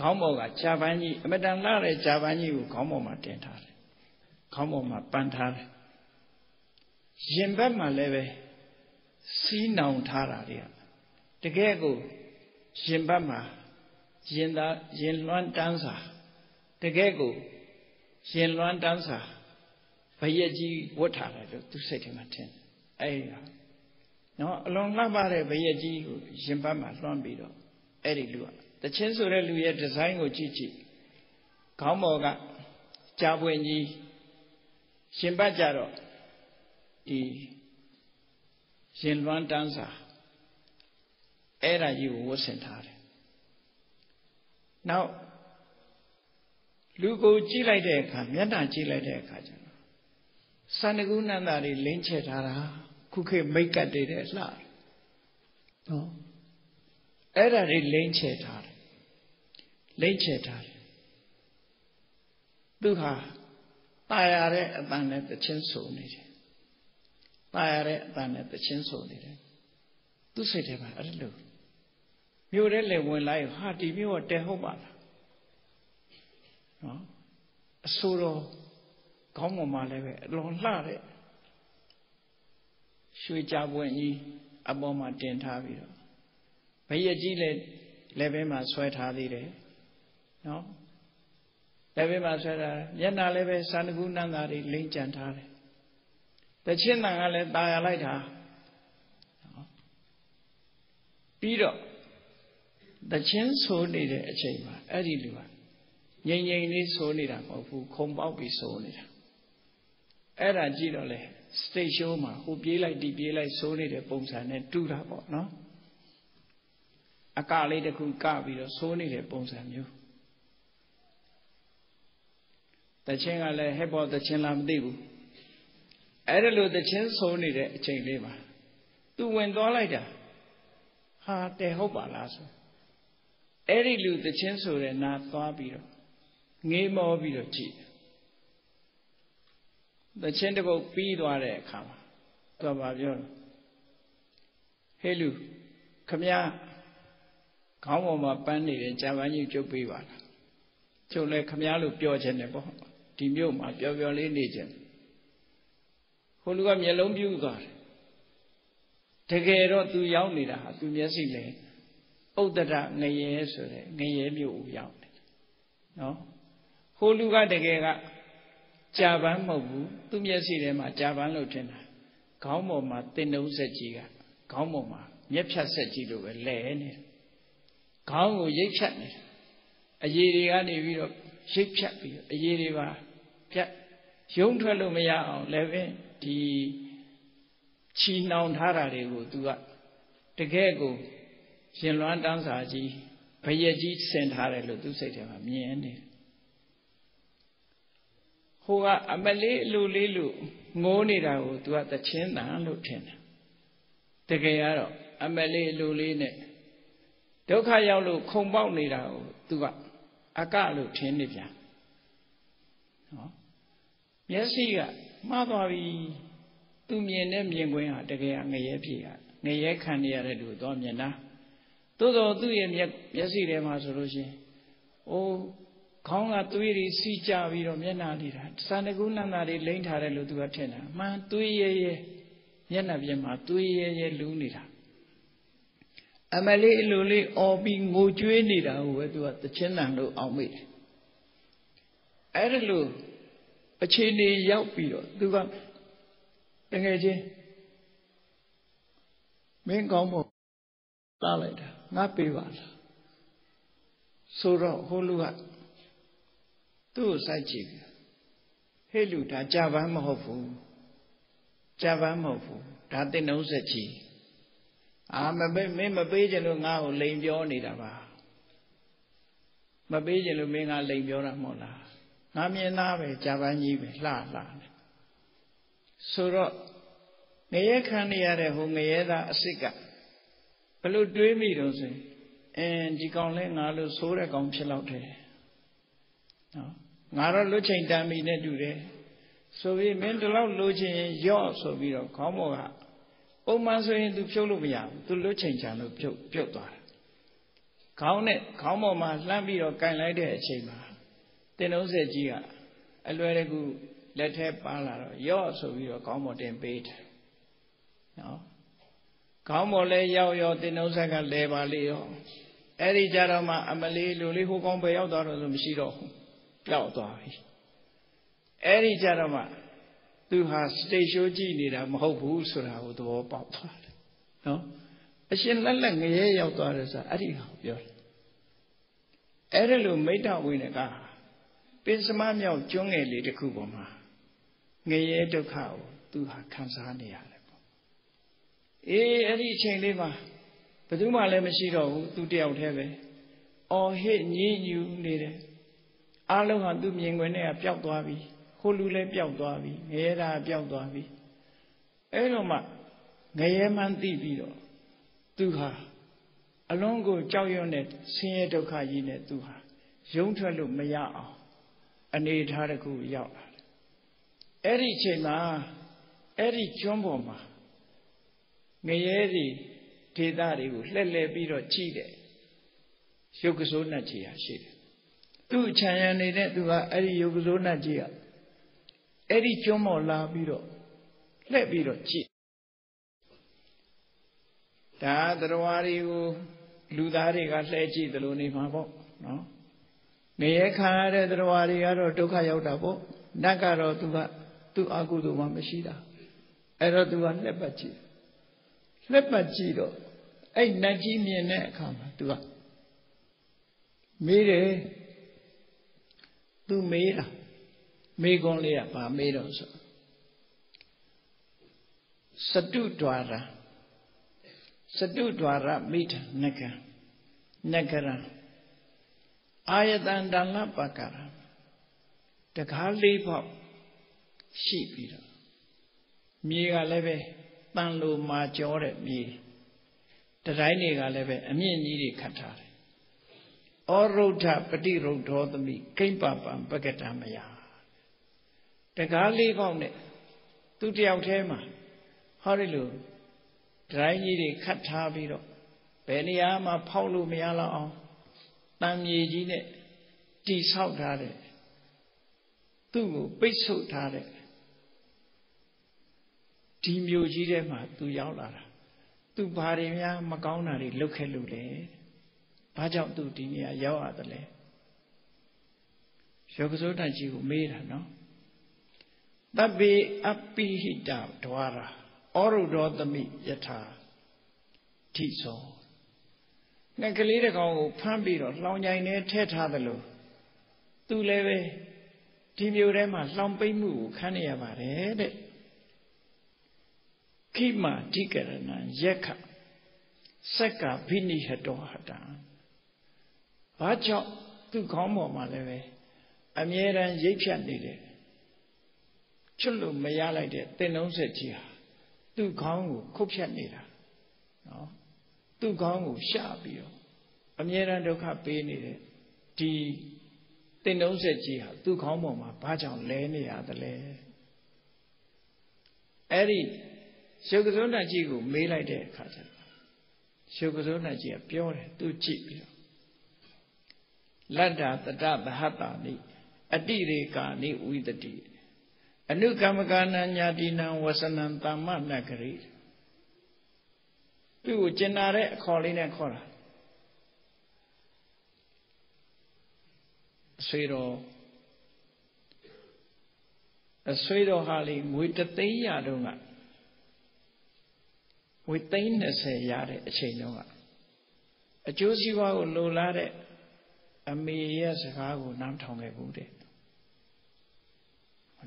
ခေါင်းပေါ်ကကြာပန်းကြီးအမတန်လှတဲ့ကြာပန်းကြီးကိုခေါင်းပေါ်မှာတင်ထားတယ်ခေါင်းပေါ်မှာပန်ထားတယ်ရင်ဘက်မှာလည်းပဲစီးနောင်ထားတာတွေကတကယ်ကိုရင်ဘက်မှာရင်လွှမ်းတန်းစာတကယ်ကိုရင်လွှမ်းတန်းစာဘရက်ကြီးဝတ်ထားတယ်လို့သူစိတ်ထဲမှာထင်တယ်အဲ့ဒါနော်အလွန်လှပတဲ့ဘရက်ကြီးကိုရင်ဘတ်မှာလွှမ်းပြီးတော့အဲ့ဒီလူကတချင်းဆိုတဲ့လူရဲ့ဒီဇိုင်းကိုကြည့်ခေါင်းပေါ်ကကြာပွင့်ကြီးရင်ဘတ်ကြတော့ဒီရင်လွှမ်းတန်းစာအဲ့ဒါကြီးကိုဝတ်ဆင်ထားတယ်နောက်လူကိုကြည့်လိုက်တဲ့အခါမျက်နှာကြည့်လိုက်တဲ့အခါကျတော့စန္ဒကုနန္တာတွေလင်းချထားတာခုခေတ်မိတ်ကတ်တွေတဲ့လှနော်အဲ့ဒါတွေလိမ့်ချထားတယ်သူဟာตายရတဲ့အတန်နဲ့တချင်းဆိုနေတယ်သူစိတ်ထဲမှာအဲ့လိုမြို့ထဲလေဝင်လိုက်ဟာဒီမြို့ကတဲဟုတ်ပါလားနော်အဆိုတော်ခေါင်းပေါ်မှာလည်းပဲအလွန်လှတဲ့ရွှေကြပွင့်ကြီးအပေါ်မှာတင်ထားပြီးတော့ ကြီးလည်းပဲမှာဆွဲထားသေးတယ်နော်လည်းပဲမှာဆွဲထားတယ်မျက်နှာလည်းပဲစန္ဒကုနန္တာတွေလိမ့်ကြံထားတယ်တချင်းတန်ကလည်းตาရလိုက်တာနော်ပြီးတော့တချင်းဆိုနေတဲ့အချိန်မှာအဲ့ဒီလူကငြိမ်ငြိမ်လေးဆိုနေတာမဟုတ်ဘူးခုံပေါက်ပြီးဆိုနေတာအဲ့ဒါကြည့်တော့လေစတိတ်ရှိုးမှာဟိုပြေးလိုက်ဒီပြေးလိုက်ဆိုနေတဲ့ပုံစံနဲ့တူတာပေါ့နော်အကလေးတစ်ခုကပြီးတော့ဆိုနေတဲ့ပုံစံမျိုးတချင်းကလည်းဟဲ့ပေါ်တချင်းလားမသိဘူးအဲ့ဒါလို့တချင်းဆိုနေတဲ့အချိန်လေးမှာသူဝင်သွားလိုက်တာဟာတဲ့ဟုတ်ပါလားဆိုအဲ့ဒီလူတချင်းဆိုတဲ့နာသွားပြီးတော့ငေးမောပြီးတော့ကြည့်တချင်းတစ်ပုတ်ပြီးသွားတဲ့အခါမှာသူကပြောတယ်ဟဲ့လူခမည်းခေါင်းပေါ်မှာပန်းနေတဲ့ဂျာပန်ကြီးကျုပ်ပေးပါလားကျုပ်လည်းခမည်းလို့ပြောချင်တယ်ပေါ့ဒီမြို့မှာပျော်ပျော်လေးနေချင်ဟိုလူကမျက်လုံးပြူးသွားတယ်တကယ်တော့သူရောက်နေတာဟာသူမျက်စိလဲဥဒ္ဒရငရဲဆိုတဲ့ငရဲမြို့ကိုရောက်တယ်နော်ဟိုလူကတကယ်ကဂျာပန်မဟုတ်ဘူးသူမျက်စိထဲမှာဂျာပန်လို့ထင်တာခေါင်းပေါ်မှာတင်နှုံးဆက်ကြီးကခေါင်းပေါ်မှာမျက်ဖြတ်ဆက်ကြီးလိုပဲလဲနေတယ်ခေါင်းကိုရိတ်ဖြတ်နေတယ်အရည်တွေကနေပြီးတော့ရိတ်ဖြတ်ပြီးအရည်တွေပါဖြတ်ရုံထွက်လို့မရအောင်လည်းပဲဒီချီနှောင်ထားတာတွေကိုသူကတကယ်ကိုရှင်လွမ်းတန်းစာကြီးဘရက်ကြီးဆင်ထားတယ်လို့သူစိတ်ထဲမှာမြင်နေတယ်ဟိုကအမလေးအလိုလေးလို့ငိုးနေတာကိုသူကတချင်းတန်လို့ထင်တယ်တကယ်ကတော့အမလေးအလိုလေးနဲ့ဒုက္ခရောက်လို့ခုံပေါက်နေတာကိုသူကအကလို့ထင်နေပြန်နော်မျက်စိကမှားသွားပြီသူမြင်တဲ့မြင်ကွင်းဟာတကယ်ငရဲဖြစ်ငရဲခံနေရတဲ့လူတော့မြင်တာသို့တော်သူ့ရဲ့မျက်စိထဲမှာဆိုလို့ရှိရင်အိုးခေါင်းကသွေးတွေစီးကြပြီးတော့မျက်နှာလေးတာစန္ဒကုနန္တာတွေလိမ့်ထားတယ်လို့သူကထင်တာမှန်သွေးရဲရဲမျက်နှာပြင်မှာသွေးရဲရဲလူးနေတာအမလေးအလိုလေးအော်ပြီးငိုကြွေးနေတာကိုပဲသူကတချင်းတန်လို့အောင်မိတယ်အဲ့ဒါလို့အခြေအနေရောက်ပြီးတော့သူကတကယ်ချင်းမင်းကောင်းဖို့တားလိုက်တာငါပေးပါလားဆိုတော့ဟိုလူကသူ့ကိုစိုက်ကြည့်ပြီဟဲ့လူဒါဂျာပန်မဟုတ်ဘူးဂျာပန်မဟုတ်ဘူးဒါတင်နှုံးဆက်ကြီးမပေးမင်းမပေးချင်လို့ငါ့ကိုလိန်ပြောနေတာပါမပေးချင်လို့မင်းကလိန်ပြောတာမဟုတ်လားငါမြင်သားပဲဂျာပန်ကြီးပဲလှဆိုတော့ငရဲခံနေရတဲ့ဟိုငရဲသားအစ်စ်ကဘလို့တွေးမိတော့ဆိုရင်ဒီကောင်လဲငါလို့ဆိုးတဲ့ကောင်ဖြစ်တော့တယ်နော်ငါတော့လွတ်ချိန်တမ်းမိနဲ့တူတယ်ဆိုပြီးမင်းဒီလောက်လိုချင်ရော့ဆိုပြီးတော့ခေါင်းပေါ်ကပုံမှန်ဆိုရင် तू ဖြုတ်လို့မရဘူး तू လွတ်ချိန်ချမ်းလို့ပြုတ်သွားတယ်ခေါင်းပေါ်မှာလှမ်းပြီးတော့ကင်လိုက်တဲ့အချိန်မှာတင်လုံးဆက်ကြီးကအလွယ်တကူလက်ထဲပါလာတော့ရော့ဆိုပြီးတော့ခေါင်းပေါ်တင်ပေးတယ်နော်ခေါင်းပေါ်လဲရောက်တင်လုံးဆက်ကလဲပါလေရောအဲ့ဒီကြတော့မှအမလေးလူလေးဟိုကောင်းပဲရောက်သွားတော့ဆိုမရှိတော့ဘူးပျောက်သွားပြီအဲ့ဒီကြတော့မှသူဟာစတိတ်ရှိုးကြည့်နေတာမဟုတ်ဘူးဆိုတာကိုသဘောပေါက်သွားတယ်နော်အရှင်လက်ငရဲရောက်သွားတယ်ဆိုတာအဲ့ဒီဟာကိုပြောတယ်အဲ့ဒါလိုမိတ္တဝိနကပင်စမမြောက်ကျွန်းငယ်လေးတစ်ခုပေါ်မှာငရဲဒုက္ခကိုသူဟာခံစားနေရတယ်ပေါ့အဲ့ဒီအချိန်လေးမှာဘယ်သူမှလည်းမရှိတော့ဘူးသူတယောက်တည်းပဲအော်ဟစ်ညည်းညူနေတယ်အားလုံးဟာသူ့မြင်ကွင်းထဲကပျောက်သွားပြီဟိုလူလည်းပျောက်သွားပြီငရဲသားပျောက်သွားပြီအဲ့တော့မှငရဲမှန်းသိပြီးတော့သူဟာအလုံးကိုကြောက်ရွံ့တဲ့ဆင်းရဲဒုက္ခကြီးနဲ့သူဟာရုံးထွက်လို့မရအောင်အနေထားတစ်ခုရောက်လာတယ်အဲ့ဒီအချိန်မှာအဲ့ဒီကျွန်းပေါ်မှာငရဲတွေဒေသတွေကိုလှည့်လည်ပြီးတော့ကြည့်တယ်ရုပ်ကစိုးနတ်ကြီးဟာရှိတယ်သူ့ခြံရံနေတဲ့သူကအဲ့ဒီရုပ်ကစိုးနတ်ကြီးကအဲ့ဒီကျွန်းပေါ်လာပြီးတော့လှည့်ပြီးတော့ကြည့်ဒါတရားဝါတွေကို လူသားတွေကလှဲကြည့်တယ်လို့နေမှာပေါ့နော်ငရဲခံရတဲ့တရားတွေကတော့ဒုက္ခရောက်တာပေါ့နတ်ကတော့သူအကုသိုလ်မှမရှိတာအဲ့တော့သူကလှက်ပတ်ကြည့်တော့အဲ့နတ်ကြီးမြင်တဲ့အခါမှာသူကမေးတယ်သူမေးတာမေးခွန်းလေးကဘာမေးတော့ဆိုစတုဒ္ဒဝရမိထနကရအာယတန္တလပကရတကားလေးပေါက်ရှိပြီးတော့မြေကလည်းပဲတန်လိုမာကြောတဲ့မြေတတိုင်းတွေကလည်းပဲအမြင့်ကြီးတွေခတ်ထားတယ်ဩရုဒ္ဓပฏิရုဒ္ဓောသမိကိမ္ပပံပကတမယတကားလေးပေါက်နဲ့သူတယောက်တည်းမှာဟောဒီလိုဒတိုင်းကြီးတွေခတ်ထားပြီးတော့ဘယ်နေရာမှာဖောက်လို့မရတော့အောင်တန်မြေကြီးနဲ့တိဆောက်ထားတဲ့သူ့ကိုပိတ်ဆို့ထားတဲ့ဒီမျိုးကြီးထဲမှာသူရောက်လာတာသူဘာတွေများမကောင်းတာတွေလုပ်ခဲ့လို့လဲဘာကြောင့်သူဒီနေရာရောက်ရတယ်လဲယောဂစိုးတန်ကြီးကိုမေးတာနော်တပ္ပေအပိဟိတဒွါရာဩရုဒ္ဓောသမိယထာထိသောငှက်ကလေးတစ်ကောင်ကိုဖမ်းပြီးတော့လှောင်ကြိုင်ထဲထည့်ထားတယ်လို့သူလည်းပဲဒီမျိုးထဲမှာလှောင်ပိတ်မှုကိုခံရပါတယ်တဲ့ခိမဓိကရဏယက္ခစက္ကဘိနိဟတောဟတံဘာကြောင့်သူ့ခေါင်းပေါ်မှာလည်းပဲအမြဲတမ်းရိပ်ဖြတ်နေတယ်ချွတ်လို့မရလိုက်တဲ့သင်္နှုံးဆက်ကြီးဟာသူ့ခေါင်းကိုခုတ်ဖြတ်နေတာနော်သူ့ခေါင်းကိုရှာပြီးတော့အမြဲတမ်းဒုက္ခပေးနေတဲ့ဒီသင်္နှုံးဆက်ကြီးဟာသူ့ခေါင်းပေါ်မှာဘာကြောင့်လဲနေရသလဲအဲ့ဒီရှုပ်ကစုံတန်ကြီးကိုမေးလိုက်တဲ့အခါကျတော့ရှုပ်ကစုံတန်ကြီးကပြောတယ်သူကြည့်ပြီးတော့လတ္တတတသဟတာနိအတိရေကာနိဝိတတိအနုကမ္မကာနညာတိနံဝဆနံသမ္မနဂရိသူ့ကိုကျင်နာတဲ့အခေါ်လေးနဲ့ခေါ်တာအဆွေတော်ဟာလေငွေ3သိန်းရတော့ငွေ320ရတဲ့အချိန်တုန်းကအကျိုးစီးပွားကိုလိုလားတဲ့အမေရဲ့စကားကိုနားမထောင်ခဲ့ဘူးတဲ့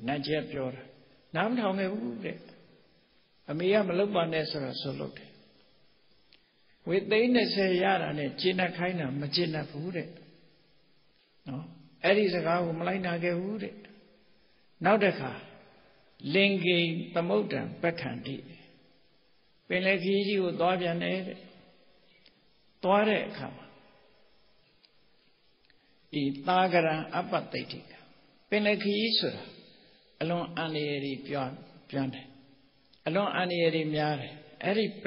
နတ်ကြီးပြောတာနားမထောင်ခဲ့ဘူးတဲ့အမေကမလုပ်ပါနဲ့ဆိုတော့ဆိုလို့တယ်ဝေ30ရတာနဲ့ကျင့်တတ်ခိုင်းတာမကျင့်တတ်ဘူးတဲ့နော်အဲ့ဒီစကားကိုမလိုက်နာခဲ့ဘူးတဲ့နောက်တစ်ခါလင်္ကိသမုဒ္ဒံပက္ခန္တိပင်လယ်ခီးကြီးကိုသွားပြန်တယ်တဲ့သွားတဲ့အခါမှာဤသာဂရံအပ္ပတိတ်တိကပင်လယ်ခီးဆိုတာအလွန်အန္တရာယ်ကြီးပြောင်းတယ်အလွန်အန္တရာယ်ကြီးများတယ်အဲ့ဒီပ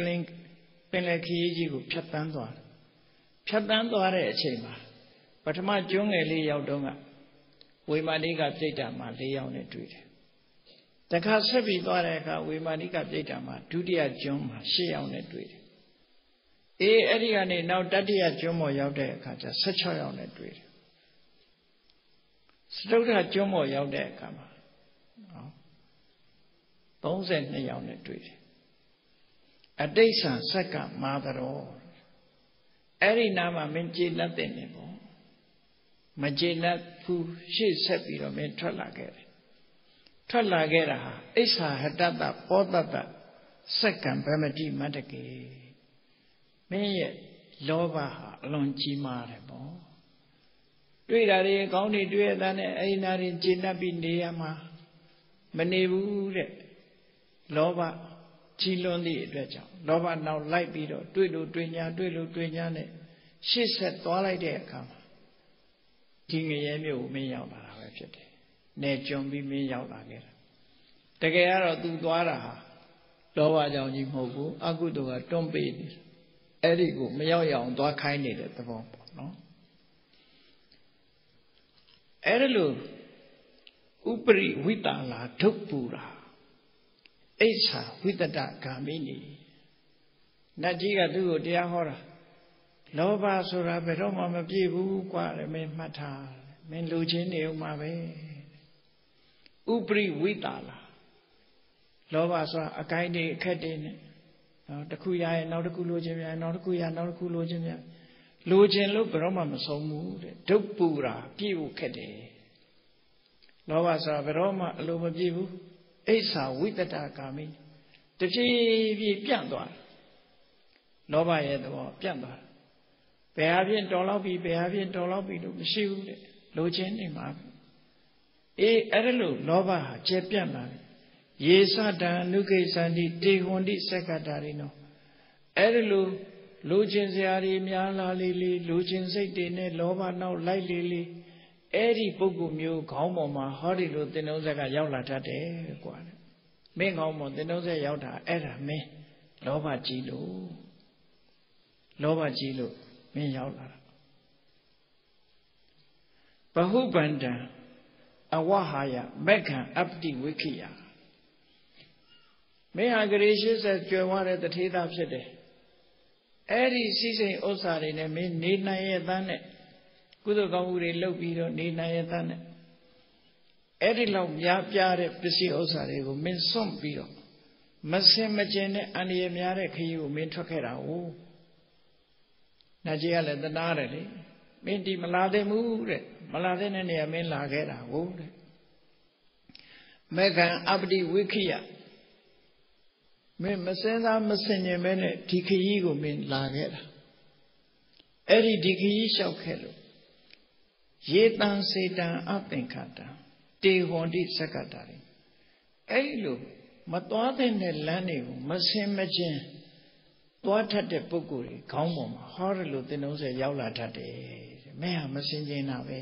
င်လယ်ခီးကြီးကိုဖြတ်တန်းသွားတဲ့အချိန်မှာပထမကျွန်းငယ်လေးရောက်တော့ကဝေမာနိကပြိတ္တာမှာ၄ယောက်နဲ့တွေ့တယ်တခါဆက်ပြီးသွားတဲ့အခါဝေမာနိကပြိတ္တာမှာဒုတိယကျွန်းမှာ၈ယောက်နဲ့တွေ့တယ်အဲ့ဒီကနေနောက်တတိယကျွန်းပေါ်ရောက်တဲ့အခါကျ16ယောက်နဲ့တွေ့တယ်စတုတ္ထကျွန်းပေါ်ရောက်တဲ့အခါမှာ32ယောက်နဲ့တွေ့တယ်အတိစ္ဆာစက္ကမာသရောအဲ့ဒီနာမှာမင်းကျေနပ်တဲ့နေပေါ့မကျေနပ်ဘူးရှေ့ဆက်ပြီးတော့မင်းထွက်လာခဲ့တယ်ထွက်လာခဲ့တာဟာအိစ္ဆာဟတတပောတတစက္ကံဗမတိမတ္တကေမင်းရဲ့လောဘဟာအလွန်ကြီးမားတယ်ပေါ့တွေ့တာတွေကောင်းတွေတွေ့ရတဲ့နဲ့အဲ့ဒီနာတွေကျေနပ်ပြီးနေရမှာမနေဘူးတဲ့လောဘကြီးလွန်းသည့်အတွက်ကြောင့်လောဘနောက်လိုက်ပြီးတော့တွေ့လို့တွေ့ညာနဲ့ရှေ့ဆက်သွားလိုက်တဲ့အခါမှာဒီငရဲမျိုးကိုမင်းရောက်လာတာပဲဖြစ်တယ်။နေကြုံပြီးမင်းရောက်လာခဲ့တာ။တကယ်ကတော့ तू သွားတာဟာလောဘကြောင့်ကြီးမဟုတ်ဘူးအကုသိုလ်ကတွန်းပေးနေတယ်။အဲ့ဒီကိုမရောက်ရအောင်သွားခိုင်းနေတဲ့သဘောပေါ့နော်။အဲ့ဒါလို့ဥပရိဝိတာလာဒုက္ပူရာအိစ္ဆာဝိတတဂာမိနီနတ်ကြီးကသူ့ကိုတရားဟောတာ လောဘဆိုတာဘယ်တော့မှမပြည့်ဘူးกว่าမင်းမှတ်ထားမင်းလူချင်းနေဦးမှာပဲဥပရိဝိတာလာလောဘဆိုတာအကိုင်းတွေအခက်တွေနဲ့နော်တစ်ခုရရင်နောက်တစ်ခုလိုချင်ပြန်နောက်တစ်ခုရနောက်တစ်ခုလိုချင်ပြန်လိုချင်လို့ဘယ်တော့မှမဆုံးဘူးတဲ့ဒုက္ပူရာပြည့်ဖို့ခက်တယ်လောဘဆိုတာဘယ်တော့မှအလိုမပြည့်ဘူးအိဆာဝိတ္တကာမိတဖြည်းဖြည်းပြန့်သွားလောဘရဲ့သဘောပြန့်သွားဘယ်ဟာဖြင့်တော်လောက်ပြီဘယ်ဟာဖြင့်တော်လောက်ပြီလို့မရှိဘူးတဲ့လိုချင်နေမှာအေးအဲ့ဒါလို့လောဘဟာကျဲပြန့်လာတယ်ယေသတံအနုကိသန္တိတေဟွန်တိစက္ကတာရိနောအဲ့ဒါလို့လိုချင်စရာတွေများလာလေလေလိုချင်စိတ်တွေနဲ့လောဘနောက်လိုက်လေလေအဲ့ဒီပုဂ္ဂိုလ်မျိုးခေါင်းပေါ်မှာဟောဒီလိုသင်္နှုံးဆက်ကရောက်လာတတ်တယ်ကွာမင်းခေါင်းပေါ်သင်္နှုံးဆက်ရောက်တာအဲ့ဒါမင်းလောဘကြီးလို့မင်းရောက်လာတာဘဟုဗန္တံအဝဟာယမက္ခံအပတိဝိခိယမင်းဟာဂရေ80ကျွယ်ဝတဲ့တထေးသားဖြစ်တယ်အဲ့ဒီစီစိန်ဥစ္စာတွေနဲ့မင်းနေနိုင်ရဲ့သားနဲ့ကုသိုလ်ကောင်းမှုတွေလုပ်ပြီးတော့နေနိုင်ရဲ့သားနဲ့အဲ့ဒီလောက်များပြားတဲ့ပစ္စည်းဥစ္စာတွေကိုမင်းစွန့်ပြီးတော့မစင်မကျင်တဲ့အန္တရာယ်များတဲ့ခရီးကိုမင်းထွက်ခဲ့တာဟုတ်နတ်ကြီးကလည်းတနာတယ်လေမင်းဒီမလာသေးဘူးတဲ့မလာတဲ့နေရာမင်းလာခဲ့တာဟုတ်တဲ့မေခံအပတိဝိခိယမင်းမစင်စားမစင်ញင်ပဲနဲ့ဒီခရီးကိုမင်းလာခဲ့တာအဲ့ဒီခရီးလျှောက်ခဲ့လို့ယေတံစေတံအသင်္ခတံတေဟွန်တိစက္ကတာရိအဲ့လိုမသွားတဲ့လမ်းတွေကိုမစင်မကျင်သွားထက်တဲ့ပုဂ္ဂိုလ်တွေခေါင်းပေါ်မှာဟောရလို့သင်္နှုံးဆက်ရောက်လာတတ်တယ်မင်းဟာမစင်ကျင်တာပဲ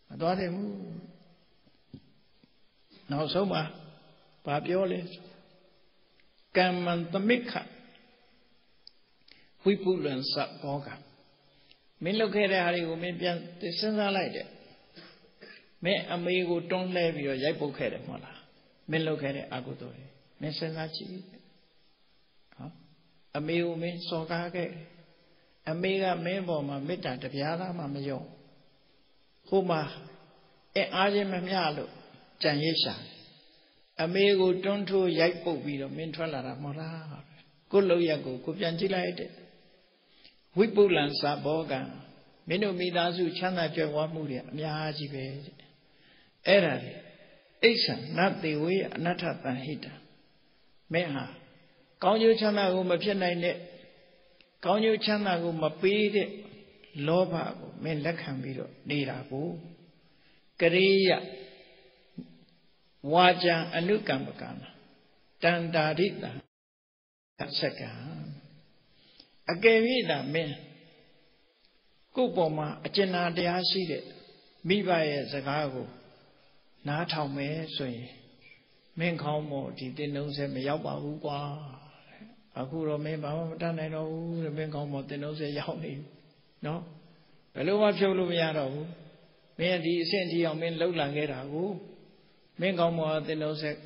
မသွားတယ်ဘူးနောက်ဆုံးမှာဘာပြောလဲကမ္မံသမိခဝိပုလံစဘောကမင်းလုပ်ခဲ့တဲ့ဟာတွေကိုမင်းပြန်စဉ်းစားလိုက်တယ်မင်းအမေကိုတွန်းလှဲပြီးတော့ရိုက်ပုတ်ခဲ့တယ်မဟုတ်လားမင်းလုပ်ခဲ့တဲ့အကုသိုလ်တွေမင်းစဉ်းစားကြည့်ဟောအမေကိုမင်းစော်ကားခဲ့အမေကမင်းပေါ်မှာမေတ္တာတပြားသားမှမယုံဟိုမှာအားချင်းမမျှလို့ကြံရိပ်ရှာအမေကိုတွန်းထိုးရိုက်ပုတ်ပြီးတော့မင်းထွက်လာတာမဟုတ်လားကိုယ့်လောက်ရက်ကိုပြန်ကြည့်လိုက်တဲ့ဝိပုလံစဘောကမင်းတို့မိသားစုချမ်းသာကြွယ်ဝမှုတွေအများကြီးပဲအဲ့ဒါလေအိဋ္ဌံနတ်တေဝေအနတ္ထတံဟိတံမင်းဟာကောင်းကျိုးချမ်းသာကိုမဖြစ်နိုင်တဲ့ကောင်းကျိုးချမ်းသာကိုမပေးတဲ့လောဘကိုမင်းလက်ခံပြီးတော့နေတာကိုကရိယဝါကြံအနုကမ္ပကံတန္တာရိတံစက္ကံအကယ်၍သာမင်းကိုယ့်ပေါ်မှာအကျဉ်းတရားရှိတဲ့မိဘရဲ့စကားကိုနားထောင်မယ်ဆိုရင်မင်းခေါင်းပေါ်ဒီသင်္နှုံးဆက်မရောက်ပါဘူးကွာအခုတော့မင်းဘာမှမတတ်နိုင်တော့ဘူးတဲ့မင်းခေါင်းပေါ်သင်္နှုံးဆက်ရောက်နေပြီနော်ဘယ်လိုမှဖြုတ်လို့မရတော့ဘူးမင်းဒီအဆင့်ကြီးအောင်မင်းလှုပ်လာခဲ့တာကိုမင်းခေါင်းပေါ်သင်္နှုံးဆက်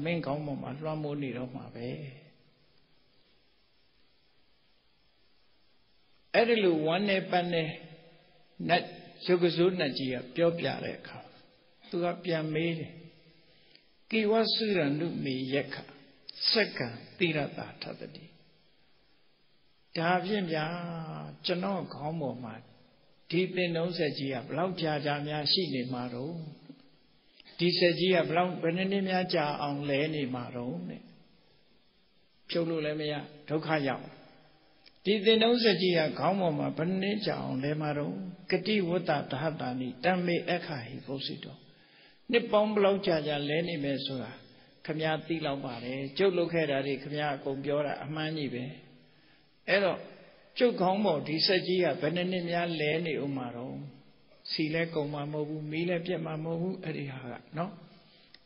မင်းခေါင်းပေါ်မှာလွှမ်းမိုးနေတော့မှာပဲအဲ့ဒီလိုဝမ်းနဲ့ပတ်နဲ့နတ်ရုပ်ကစိုးနတ်ကြီးကပြောပြတဲ့အခါသူကပြန်မေးတယ်ကိဝသုရဏုမေယက္ခစက္ကံတိရတာထတတိဒါဖြင့်ဗျာကျွန်တော်ခေါင်းပေါ်မှာဒီသင်္နှုံးဆက်ကြီးကဘလောက်ကြာများရှိနေမှာတော့ဒီဆက်ကြီးကဘယ်နှစ်များကြာအောင်လဲနေမှာတော့တဲ့ဖြုတ်လို့လည်းမရဒုက္ခရောက်ဒီသင်္နှုံးဆက်ကြီးကခေါင်းပေါ်မှာဘယ်နှစ်ကြာအောင်လဲမှာတော့ကတိဝတ္တသဟတာနိတံမေအခါဟိပုစိတောနှစ်ပေါင်းဘလောက်ကြာလဲနေမယ်ဆိုတာခမည်းသိလောက်ပါတယ်ကျုပ်လုပ်ခဲ့တာတွေခမည်းအကုန်ပြောတာအမှန်ကြီးပဲအဲ့တော့ကျုပ်ခေါင်းပေါ်ဒီဆက်ကြီးကဘယ်နှစ်များလဲနေဦးမှာတော့စီလဲကုန်မှာမဟုတ်ဘူးမီးလဲပြက်မှာမဟုတ်ဘူးအဲ့ဒီဟာကနော်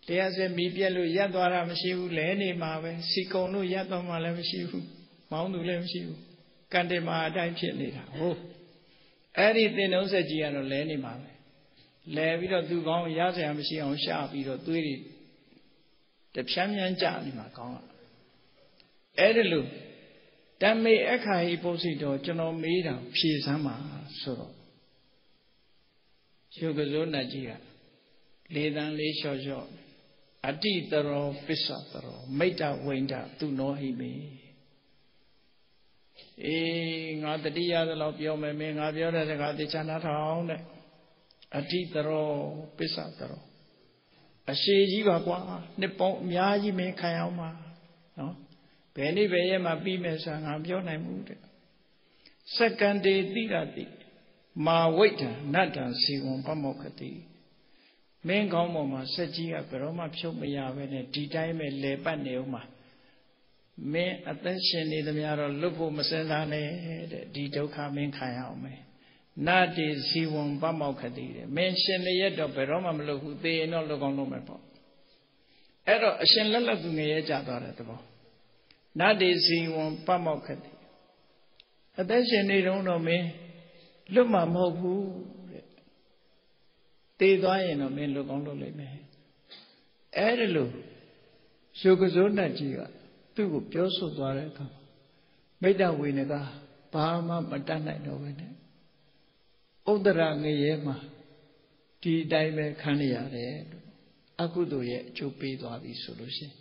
တရားစဲမီးပြက်လို့ရပ်သွားတာမရှိဘူးလဲနေမှာပဲစီကုန်လို့ရပ်သွားမှလည်းမရှိဘူးမောင်းသူလည်းမရှိဘူးကံတေမာအတိုင်းဖြစ်နေတာဟုတ်အဲ့ဒီသင်္နှုံးဆက်ကြီးကတော့လဲနေမှာပဲလဲပြီးတော့သူကောင်းရစရာမရှိအောင်ရှာပြီးတော့သွေးတွေတဖြန်းဖြန်းကြနေမှာကောင်းအဲ့ဒီလို တမေအခါဟိပုစိတော်ကျွန်တော်မေးတာဖြေစမ်းပါဆိုတော့ရှုကစိုးနတ်ကြီးကလေတန်းလေးလျှော့လျှော့အတိတရောပစ္စတရောမိတ္တဝိန္ဒသူနောဟိမေငါတတိယသလောက်ပြောမယ်မင်းငါပြောတဲ့စကားသိချနာထောင်းတဲ့အတိတရောပစ္စတရောအရှိကြီးပါကွာနှစ်ပေါင်းအများကြီးမင်းခံအောင်ပါနော်ဘယ်နေ့ဘယ်ရက်မှပြီးမယ်ဆိုတာငါပြောနိုင်မှုတဲ့စက္ကန္တေတိရတိမာဝိတ္တနတ္တံစီဝံပမောခတိမင်းကောင်းပေါ်မှာစက်ကြီးကဘယ်တော့မှဖြုတ်မရပဲနဲ့ဒီတိုင်းပဲလဲပတ်နေအောင်မှာမင်းအသက်ရှင်နေသမျှတော့လွတ်ဖို့မစင်စားနဲ့တဲ့ဒီဒုက္ခမင်းခံရအောင်မယ်နတ္တိစီဝံပမောခတိတဲ့မင်းရှင်လျက်တော့ဘယ်တော့မှမလွတ်ဘူးသေရင်တော့လွတ်ကောင်းလွတ်မယ်ပေါ့အဲ့တော့အရှင်လက်လက်သူငရဲကြသွားတဲ့သဘောနတ္တိစီဝံပမောခတိအသက်ရှင်နေတော့မင်းလွတ်မှာမဟုတ်ဘူးတဲ့သေသွားရင်တော့မင်းလွတ်ကောင်းလွတ်လိမ့်မယ်အဲ့ဒါလို့ရှုကစိုးနတ်ကြီးကသူ့ကိုပြောဆိုသွားတဲ့အခါမိတ္တဝေနကဘာမှမတတ်နိုင်တော့ဘဲနဲ့ဥဒ္ဒရငရဲမှာဒီအတိုင်းပဲခံရရတယ်လို့အကုသိုလ်ရဲ့အကျိုးပေးသွားပြီဆိုလို့ရှိရင်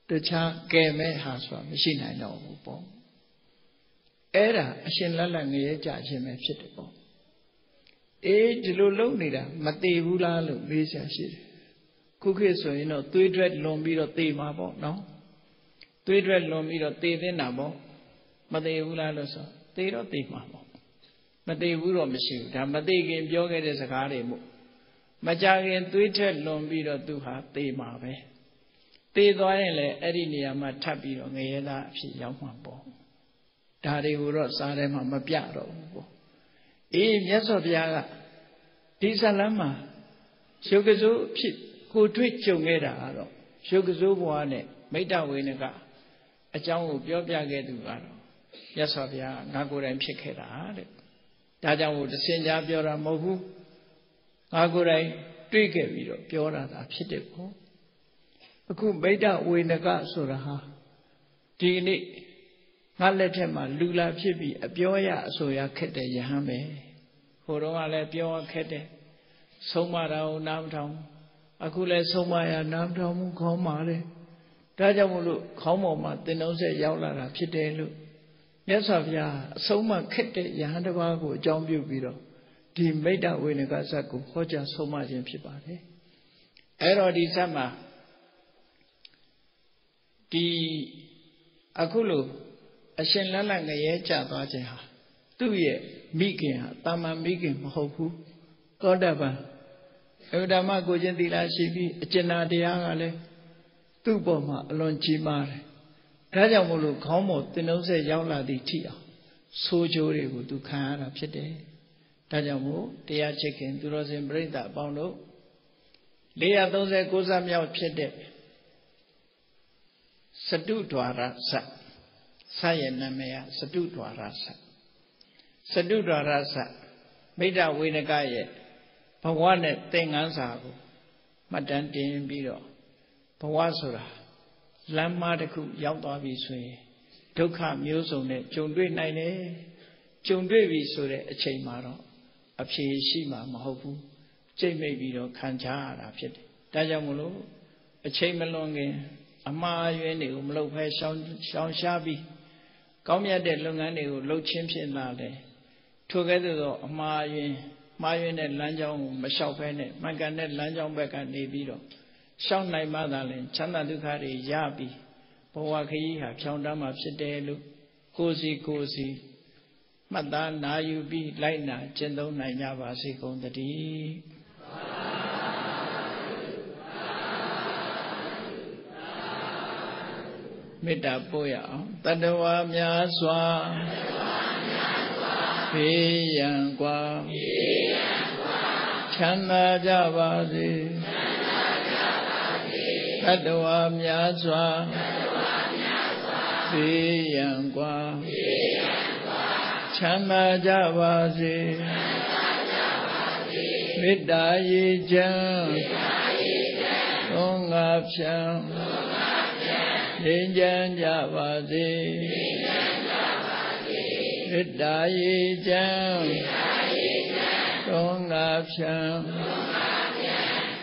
တခြားကဲမဲ့ဟာဆိုတာမရှိနိုင်တော့ဘူးပေါ့အဲ့ဒါအရှင်လက်လက်ငရဲကြခြင်းပဲဖြစ်တယ်ပေါ့ဒီလိုလုပ်နေတာမသေးဘူးလားလို့မေးရှာရှိတယ်ခုခေတ်ဆိုရင်တော့သွေးထွက်လွန်ပြီးတော့သေမှာပေါ့နော်သွေးထွက်လွန်ပြီးတော့သေသင့်တာပေါ့မသေးဘူးလားလို့ဆိုသေတော့သေမှာပေါ့မသေးဘူးတော့မရှိဘူးဒါမသေးခင်ပြောခဲ့တဲ့စကားတွေမို့မကြခင်သွေးထွက်လွန်ပြီးတော့သူဟာသေမှာပဲသေသွားရင်လည်းအဲ့ဒီနေရာမှာထပ်ပြီးတော့ငရဲသားအဖြစ်ရောက်မှာပေါ့ဒါတွေကိုတော့စားထဲမှာမပြတော့ဘူးပေါ့မြတ်စွာဘုရားကဒီဇလမ်းမှာရှုကစိုးဖြစ်ကိုတွေ့ကြုံခဲ့တာကတော့ရှုကစိုးဘဝနဲ့မိတ္တဝေနကအကြောင်းကိုပြောပြခဲ့သူကတော့မြတ်စွာဘုရားငါကိုယ်တိုင်ဖြစ်ခဲ့တာတဲ့ဒါကြောင့်မို့တစင်ကြားပြောတာမဟုတ်ဘူးငါကိုယ်တိုင်တွေ့ခဲ့ပြီးတော့ပြောတာသာဖြစ်တယ်ပေါ့အခုမိတ္တဝေနကဆိုတာဟာဒီနေ့ငါလက်ထက်မှာလူလာဖြစ်ပြီးအပြောရအဆိုရခက်တဲ့ယဟန်ပဲဟိုတော့ကလည်းပြောခက်တယ်ဆုံးမတာကိုနားမထောင်အခုလည်းဆုံးမရနားမထောင်ဘူးခေါင်းမာတယ်ဒါကြောင့်မို့လို့ခေါင်းပေါ်မှာသင်္နှုံးဆက်ရောက်လာတာဖြစ်တယ်လို့မြတ်စွာဘုရားအဆုံးမခက်တဲ့ယဟန်တစ်ပါးကိုအကြောင်းပြုပြီးတော့ဒီမိတ္တဝေနကဇတ်ကိုဟောကြားဆုံးမခြင်းဖြစ်ပါတယ်အဲ့တော့ဒီဇတ်မှာဒီအခုလို့အရှင်လက်လက်ငရဲကြသွားခြင်းဟာသူ့ရဲ့မိခင်ဟာတာမန်မိခင်မဟုတ်ဘူးသောတပန်ဓမ္မကိုကျင့်သီလရှိပြီးအကျဉ်းတရားကလည်းသူ့ပေါ်မှာအလွန်ကြီးမားတယ်ဒါကြောင့်မို့လို့ခေါင်းပေါ်သင်္နှုံးဆက်ရောက်လာသည့်ထိအောင်ဆိုးကျိုးတွေကိုသူခံရတာဖြစ်တယ်ဒါကြောင့်မို့တရားချစ်ခင်သူတော်စင်ပြိဿအပေါင်းတို့439ဇတ်မြောက်ဖြစ်တဲ့စတုဒ္ဒဝရဇတ်ဆရဲ့နာမည်ကစတုဒ္ဒဝရဇတ်စတုဒ္ဒဝရဇတ်မိတ္တဝေနကရဲ့ဘဝနဲ့သင်္ကန်းစာကိုမှတ်တမ်းတင်ပြီးတော့ဘဝဆိုတာလမ်းမတစ်ခုရောက်သွားပြီဆိုရင်ဒုက္ခမျိုးစုံနဲ့ကြုံတွေ့နိုင်တယ်ကြုံတွေ့ပြီဆိုတဲ့အချိန်မှာတော့အဖြေရှိမှာမဟုတ်ဘူးကြိတ်မိတ်ပြီးတော့ခံချရတာဖြစ်တယ်ဒါကြောင့်မလို့အချိန်မလွန်ခင်အမှားအယွင်းတွေကိုမလုပ်ဖဲရှောင်ရှားပြီးကောင်းမြတ်တဲ့လုပ်ငန်းတွေကိုလုပ်ချင်းဖြစ်လာတယ်ထိုကဲ့သို့သောအမှားအယွင်းမှားယွင်းတဲ့လမ်းကြောင်းကိုမလျှောက်ဖဲနဲ့မှန်ကန်တဲ့လမ်းကြောင်းဘက်ကနေပြီးတော့ရှောင်နိုင်မှသာလျှင်ချမ်းသာဒုက္ခတွေရပြီးဘဝခရီးဟာဖြောင်းတမ်းမှာဖြစ်တယ်လို့ကိုယ်စီမှတ်သားနာယူပြီးလိုက်နာကျင့်သုံးနိုင်ကြပါစေကုန်သတည်းမေတ္တာပို့ရအောင်တတ္တဝါများစွာဘေးရန်กว่าချမ်းသာကြပါစေတတ္တဝါများစွာဘေးရန်กว่าချမ်းသာကြပါစေမေတ္တာရေချမ်းသုံးငါဖြံငြိမ်းချမ်းကြပါစေ တာရေချမ်းတောငါဖြံ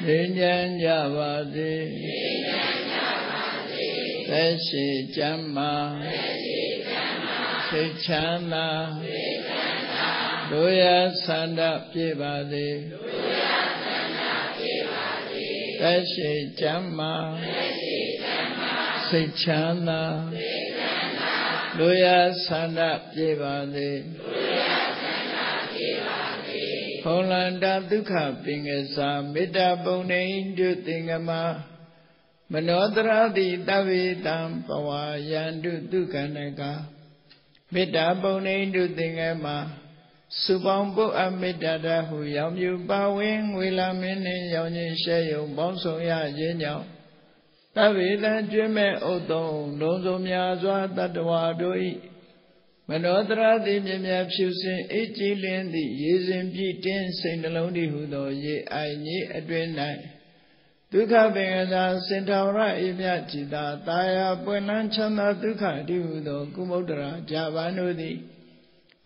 ငြိမ်းချမ်းကြပါစေသက်ရှိချမ်းသာစိတ်ချမ်းသာတို့ရဆန္ဒပြည့်ပါစေသက်ရှိချမ်းသာစိတ်ချမ်းသာတို့ရဆန္ဒပြည့်ပါစေဟောလန္တဒုက္ခပင်ကစားမေတ္တာပုံနေတုသင်္ကမမနောတရတိတဝေတံပဝါယန္တုဒုက္ခနကမေတ္တာပုံနေတုသင်္ကမစုပေါင်းပုအမေတ္တာတဟုရောင်မြူပါဝင်ငွေလာမင်းနှင့်ရောင်ချင်းရှဲယုံပေါင်းဆောင်ရခြင်းကြောင့်တဝေတံကျွမ်းမဲ့ဥတ္တုံလုံးစုံများစွာတတ္တဝါတို့၏မနောတရတိမြင်မြဖြူစင်အေးကြည်လင်းသည့်ရေစဉ်ပြည့်တင်းစိတ်နှလုံးတည်ဟုသောရေအိုင်ကြီးအတွင်၌ဒုက္ခပင်ကစားစင်ထောင်ရအေမြจิตာတာယာပွင့်လန်းချမ်းသာဒုက္ခတည်ဟုသောကုမုဒ္ဒရာဂျာပန်တို့သည်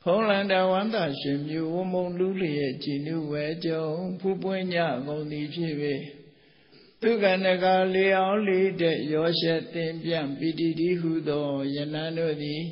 ဖုံးလန္တဝန္တရှင်မြူဝမုံလူလျက်ကြည်နုဝဲကြုံဖူးပွင့်ညကုန်သည်ဖြစ်၍ဒုက္ခနကလေအောင်လေးတဲ့ရောရှက်တင်ပြန့်ပီတိတိဟုသောယနန်တို့သည်